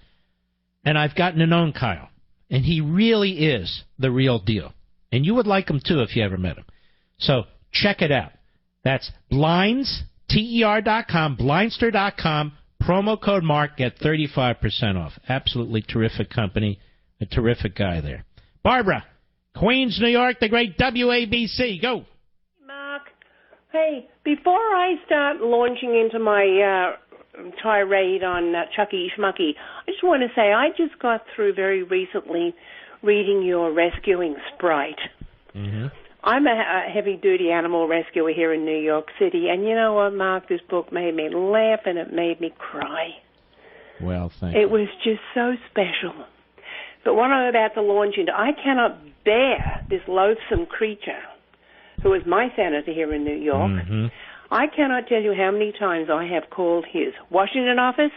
and I've gotten to know Kyle, and he really is the real deal. And you would like him, too, if you ever met him. So check it out. That's Blinds, TER.com, Blindster.com, promo code Mark, get 35% off. Absolutely terrific company, a terrific guy there. Barbara, Queens, New York, the great WABC. Go. Mark, hey, before I start launching into my tirade on Chucky Schmucky, I just want to say I just got through very recently reading your Rescuing Sprite. Mm-hmm. I'm a heavy-duty animal rescuer here in New York City, and you know what, Mark? This book made me laugh and it made me cry. Well, thank you. It was just so special. But what I'm about to launch into, I cannot bear this loathsome creature who is my senator here in New York. Mm-hmm. I cannot tell you how many times I have called his Washington office,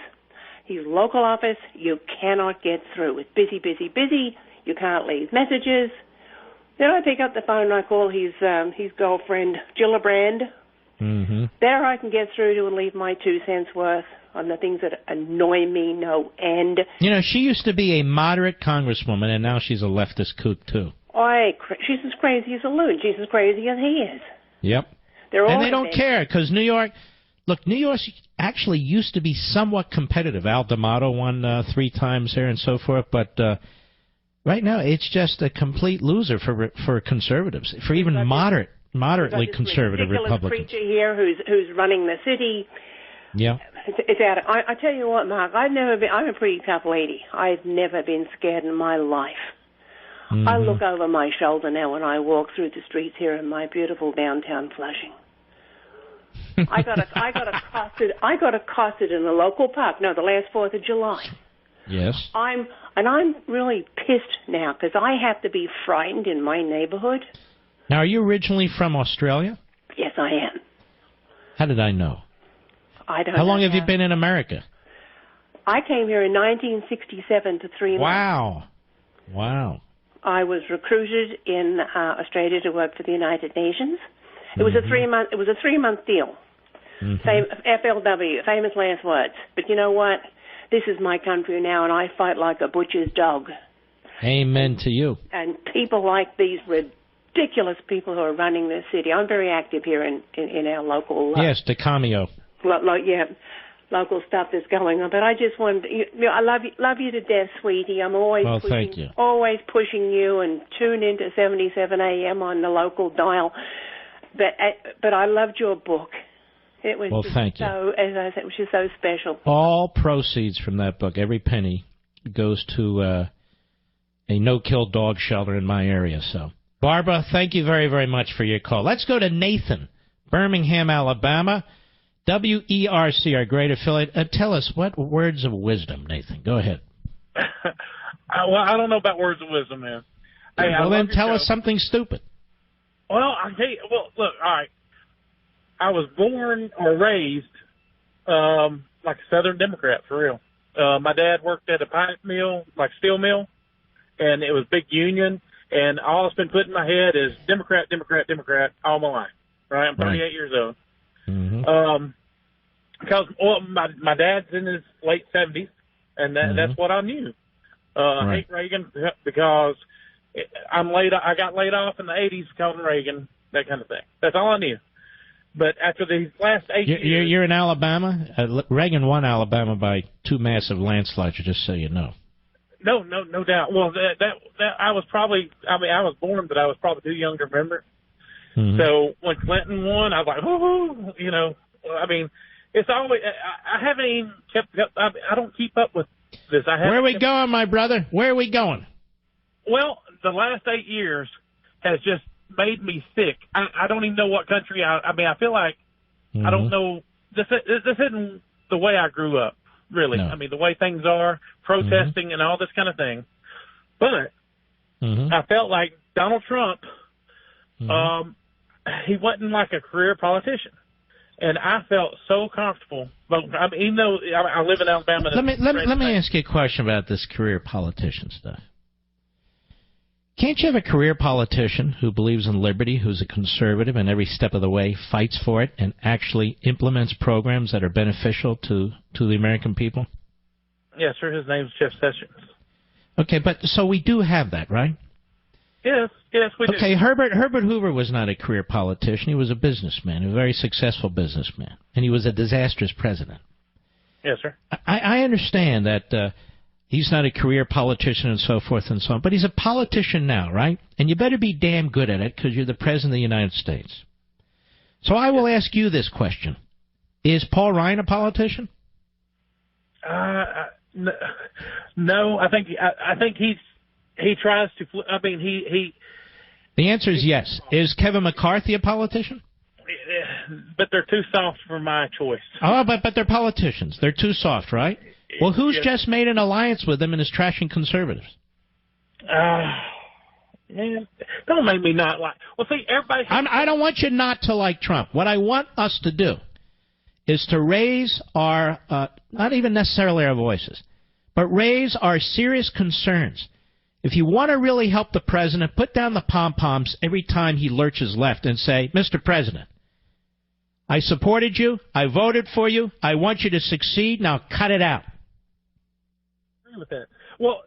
his local office. You cannot get through. It's busy, busy, busy. You can't leave messages. Then I pick up the phone and I call his girlfriend, Gillibrand. Mm-hmm. There I can get through to and leave my 2 cents worth on the things that annoy me no end. You know, she used to be a moderate congresswoman, and now she's a leftist kook, too. She's as crazy as a loon. She's as crazy as he is. Yep. And they don't care, because New York actually used to be somewhat competitive. Al D'Amato won 3 times there and so forth, but right now it's just a complete loser for conservatives, for even moderately conservative Republicans. Preacher here who's running the city. Yeah. It's out. I tell you what, Mark, I'm a pretty tough lady. I've never been scared in my life. Mm-hmm. I look over my shoulder now when I walk through the streets here in my beautiful downtown Flushing. I got accosted in a local park. No, the last 4th of July. Yes. I'm really pissed now because I have to be frightened in my neighborhood. Now, are you originally from Australia? Yes, I am. How did I know? I don't know. How long have you been in America? I came here in 1967 to 3 months. Wow. I was recruited in Australia to work for the United Nations. It was a 3-month. It was a 3-month deal. Mm-hmm. FLW, famous last words. But you know what? This is my country now, and I fight like a butcher's dog. Amen to you. And people like these ridiculous people who are running this city. I'm very active here in our local. Yes, DeCamio. Local stuff that's going on. But I just wanted, I love you to death, sweetie. I'm always thank you. Always pushing you, and tune into 77 AM on the local dial. But I loved your book. It was thank you. So, as I said, it was just so special. All proceeds from that book, every penny, goes to a no-kill dog shelter in my area. So, Barbara, thank you very, very much for your call. Let's go to Nathan, Birmingham, Alabama. WERC, our great affiliate. Tell us, what words of wisdom, Nathan? Go ahead. Well, I don't know about words of wisdom, man. Hey, well, then tell us something stupid. Well, I'll tell you. Well, look, all right. I was born or raised like a Southern Democrat, for real. My dad worked at a pipe mill, like steel mill, and it was big union. And all it's been put in my head is Democrat, Democrat, Democrat all my life. Right? I'm 38 years old. Mm-hmm. Because my dad's in his late 70s, and that's what I knew. I hate Reagan because I got laid off in the 80s because of Reagan, that kind of thing. That's all I knew. But after these last 8 years... You're in Alabama? Reagan won Alabama by 2 massive landslides, just so you know. No doubt. Well, that I was probably... I mean, I was born, but I was probably too young to remember. Mm-hmm. So when Clinton won, I was like, whoo, you know. I mean, it's always... I haven't even kept up... I don't keep up with this. Where are we going, my brother? Where are we going? Well, the last 8 years has just made me sick. I don't even know what country I mean, I feel like I don't know. This isn't the way I grew up, really. No. I mean, the way things are, protesting and all this kind of thing. But I felt like Donald Trump, he wasn't like a career politician. And I felt so comfortable. But I mean, even though I live in Alabama. Let me ask you a question about this career politician stuff. Can't you have a career politician who believes in liberty, who's a conservative, and every step of the way fights for it and actually implements programs that are beneficial to the American people? Yes, sir. His name's Jeff Sessions. Okay, but so we do have that, right? Yes, we do. Okay, Herbert Hoover was not a career politician. He was a businessman, a very successful businessman, and he was a disastrous president. Yes, sir. I understand that he's not a career politician and so forth and so on, but he's a politician now, right? And you better be damn good at it because you're the President of the United States. So I will ask you this question. Is Paul Ryan a politician? No, I think he tries to. I mean, he. The answer is yes. Is Kevin McCarthy a politician? But they're too soft for my choice. Oh, but they're politicians. They're too soft, right? Well, who's just made an alliance with them and is trashing conservatives? Man, don't make me not like. Well, see, everybody. I don't want you not to like Trump. What I want us to do is to raise our, not even necessarily our voices, but raise our serious concerns. If you want to really help the president, put down the pom-poms every time he lurches left and say, Mr. President, I supported you, I voted for you, I want you to succeed, now cut it out. I agree with that. Well,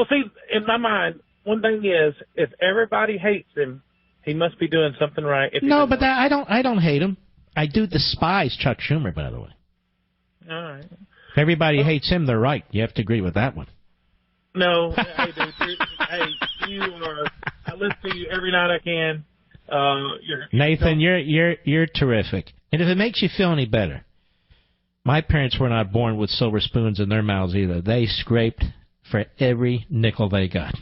see, in my mind, one thing is, if everybody hates him, he must be doing something right. No, but I don't hate him. I do despise Chuck Schumer, by the way. All right. If everybody hates him, they're right. You have to agree with that one. No, hey, dude, you are. I listen to you every night I can. Nathan, you're terrific. And if it makes you feel any better, my parents were not born with silver spoons in their mouths either. They scraped for every nickel they got,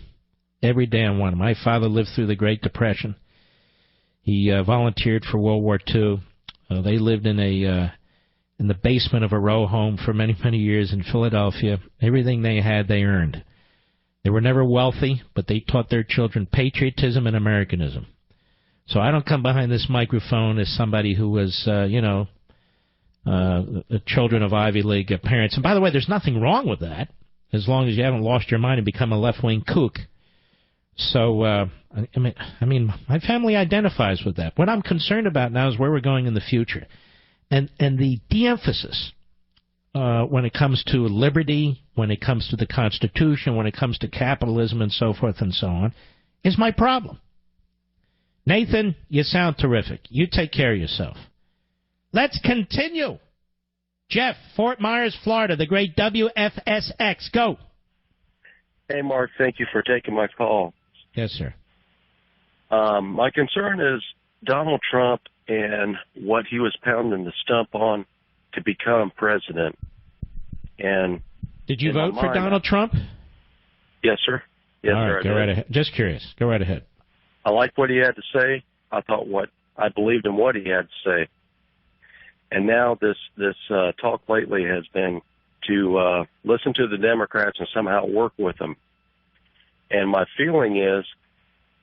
every damn one. My father lived through the Great Depression. He volunteered for World War II. They lived in the basement of a row home for many, many years in Philadelphia. Everything they had, they earned. They were never wealthy, but they taught their children patriotism and Americanism. So I don't come behind this microphone as somebody who was, children of Ivy League parents. And by the way, there's nothing wrong with that, as long as you haven't lost your mind and become a left-wing kook. So, I mean, my family identifies with that. What I'm concerned about now is where we're going in the future. And the de-emphasis when it comes to liberty, when it comes to the Constitution, when it comes to capitalism and so forth and so on, is my problem. Nathan, you sound terrific. You take care of yourself. Let's continue. Jeff, Fort Myers, Florida, the great WFSX. Go. Hey, Mark, thank you for taking my call. Yes, sir. My concern is Donald Trump and what he was pounding the stump on to become president. And did you vote for Donald Trump? Yes, sir. Yes, all right, sir. Go right ahead. Just curious. Go right ahead. I liked what he had to say. I believed in what he had to say. And now this talk lately has been to listen to the Democrats and somehow work with them. And my feeling is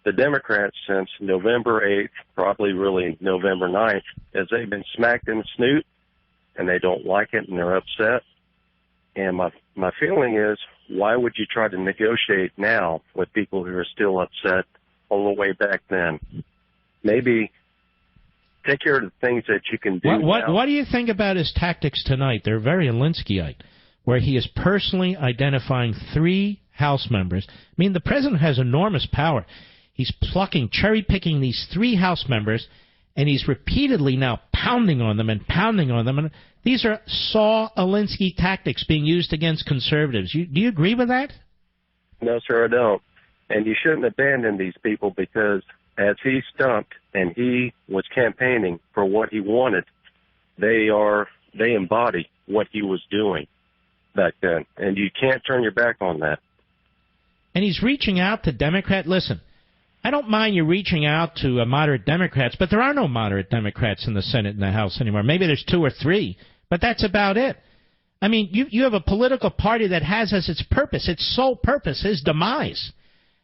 the Democrats since November 8th, probably really November 9th, as they've been smacked in the snoot and they don't like it and they're upset. And my feeling is, why would you try to negotiate now with people who are still upset all the way back then? Maybe take care of the things that you can do. What do you think about his tactics tonight? They're very Alinskyite, where he is personally identifying 3 House members. I mean, the president has enormous power. He's cherry-picking these 3 House members, and he's repeatedly now pounding on them. And these are Saul Alinsky tactics being used against conservatives. Do you agree with that? No, sir, I don't. And you shouldn't abandon these people because as he stumped and he was campaigning for what he wanted, they embody what he was doing back then. And you can't turn your back on that. And he's reaching out to Democrats. Listen, I don't mind you reaching out to moderate Democrats, but there are no moderate Democrats in the Senate and the House anymore. Maybe there's 2 or 3, but that's about it. I mean, you have a political party that has as its purpose, its sole purpose, his demise.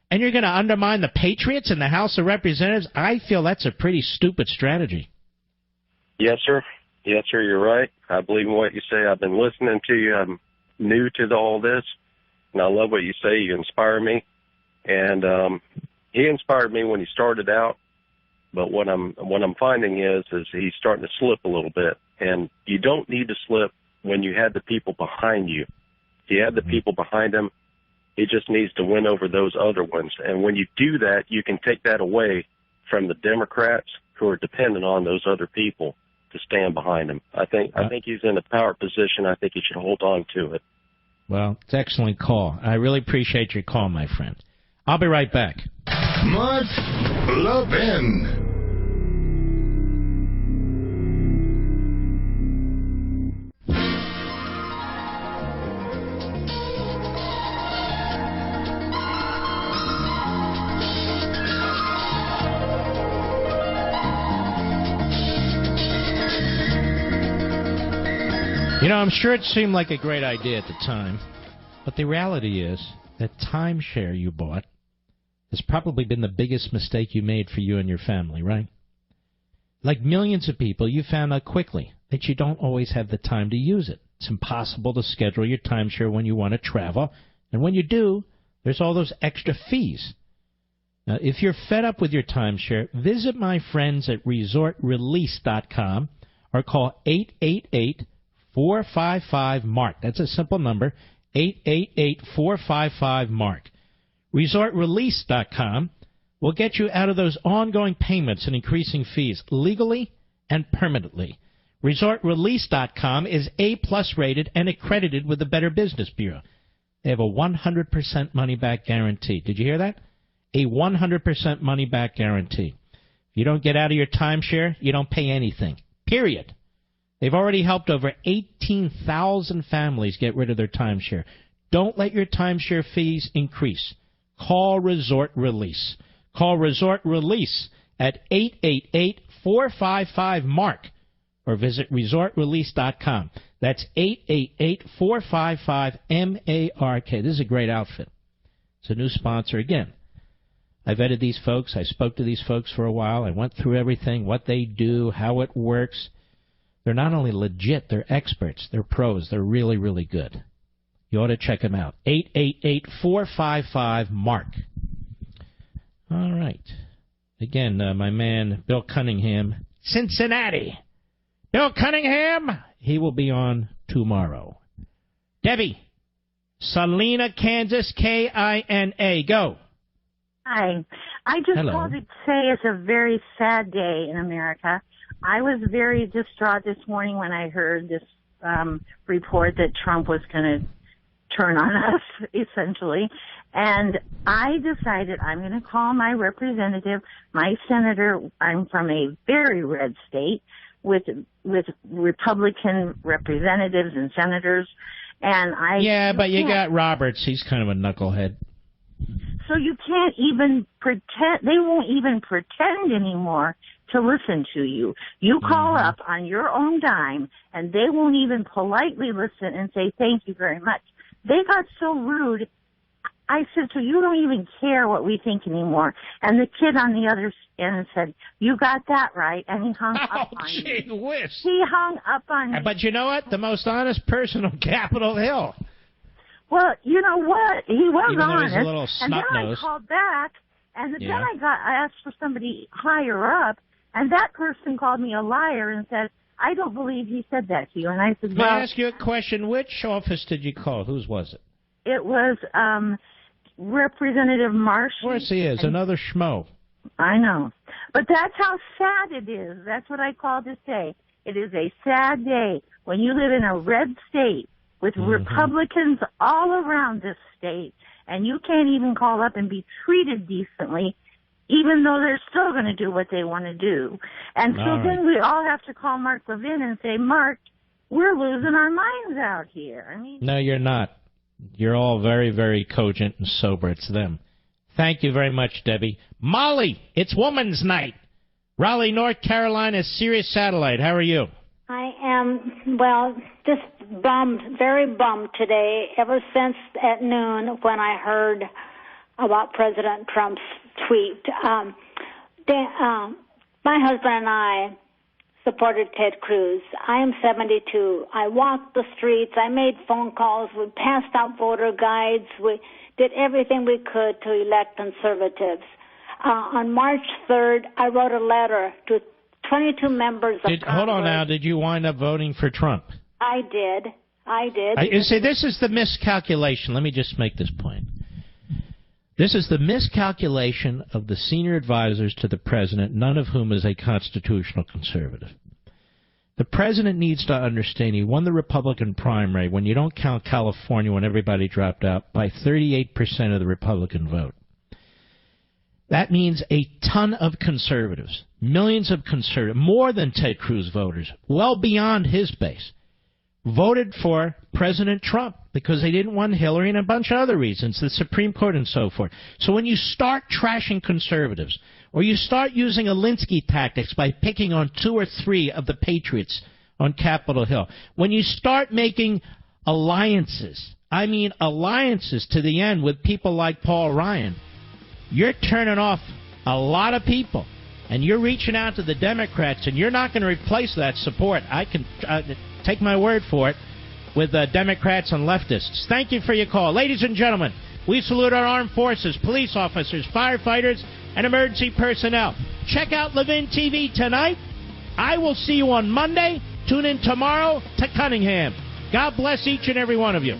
And you're going to undermine the Patriots in the House of Representatives? I feel that's a pretty stupid strategy. Yes, sir. Yes, sir, you're right. I believe in what you say. I've been listening to you. I'm new to all this, and I love what you say. You inspire me. And he inspired me when he started out, but what I'm finding is he's starting to slip a little bit. And you don't need to slip when you had the people behind you. If you had the people behind him, He just needs to win over those other ones. And when you do that, you can take that away from the Democrats who are dependent on those other people to stand behind him. I think he's in a power position. I think he should hold on to it. Well, it's an excellent call. I really appreciate your call, my friend. I'll be right back. Mark Levin. You know, I'm sure it seemed like a great idea at the time, but the reality is that timeshare you bought has probably been the biggest mistake you made for you and your family, right? Like millions of people, you found out quickly that you don't always have the time to use it. It's impossible to schedule your timeshare when you want to travel, and when you do, there's all those extra fees. Now, if you're fed up with your timeshare, visit my friends at resortrelease.com or call 888-455-MARK. That's a simple number, 888-455-MARK. ResortRelease.com will get you out of those ongoing payments and increasing fees legally and permanently. ResortRelease.com is A-plus rated and accredited with the Better Business Bureau. They have a 100% money-back guarantee. Did you hear that? A 100% money-back guarantee. If you don't get out of your timeshare, you don't pay anything. Period. They've already helped over 18,000 families get rid of their timeshare. Don't let your timeshare fees increase. Call Resort Release. Call Resort Release at 888-455-MARK or visit resortrelease.com. That's 888-455-MARK. This is a great outfit. It's a new sponsor. Again, I vetted these folks. I spoke to these folks for a while. I went through everything, what they do, how it works. They're not only legit, they're experts. They're pros. They're really, really good. You ought to check them out. 888-455-MARK. All right. Again, my man Bill Cunningham, Cincinnati. Bill Cunningham, he will be on tomorrow. Debbie, Salina, Kansas, K-I-N-A. Go. Hi. I just called to say it's a very sad day in America. I was very distraught this morning when I heard this report that Trump was going to turn on us, essentially. And I decided I'm going to call my representative, my senator. I'm from a very red state with Republican representatives and senators. And but you got Roberts. He's kind of a knucklehead. So you can't even pretend. They won't even pretend anymore to listen to you. You call up on your own dime, and they won't even politely listen and say thank you very much. They got so rude. I said, so you don't even care what we think anymore. And the kid on the other end said, you got that right. And he hung up on me. Whiz. He hung up on me. But you know what? The most honest person on Capitol Hill. Well, you know what? He was Even honest. He's a little and then snot-nosed. I called back, and then I asked for somebody higher up, and that person called me a liar and said, I don't believe he said that to you. And I said, May I ask you a question? Which office did you call? Whose was it? It was Representative Marsh. Of course he is. Another schmo. I know. But that's how sad it is. That's what I called to say. It is a sad day when you live in a red state with Republicans all around this state, and you can't even call up and be treated decently, even though they're still going to do what they want to do. And so then we all have to call Mark Levin and say, Mark, we're losing our minds out here. I mean, no, you're not. You're all very, very cogent and sober. It's them. Thank you very much, Debbie. Molly, it's Woman's Night. Raleigh, North Carolina, Sirius Satellite. How are you? I am, just very bummed today, ever since at noon when I heard about President Trump's tweet. My husband and I supported Ted Cruz. I am 72. I walked the streets. I made phone calls. We passed out voter guides. We did everything we could to elect conservatives. On March 3rd, I wrote a letter to 22 members of Congress. Hold on now. Did you wind up voting for Trump? I did. You see, this is the miscalculation. Let me just make this point. This is the miscalculation of the senior advisors to the president, none of whom is a constitutional conservative. The president needs to understand he won the Republican primary, when you don't count California when everybody dropped out, by 38% of the Republican vote. That means a ton of conservatives, millions of conservatives, more than Ted Cruz voters, well beyond his base, voted for President Trump because they didn't want Hillary and a bunch of other reasons, the Supreme Court and so forth. So when you start trashing conservatives, or you start using Alinsky tactics by picking on 2 or 3 of the patriots on Capitol Hill, when you start making alliances, I mean alliances to the end with people like Paul Ryan, you're turning off a lot of people. And you're reaching out to the Democrats, and you're not going to replace that support. I can take my word for it with Democrats and leftists. Thank you for your call. Ladies and gentlemen, we salute our armed forces, police officers, firefighters, and emergency personnel. Check out Levin TV tonight. I will see you on Monday. Tune in tomorrow to Cunningham. God bless each and every one of you.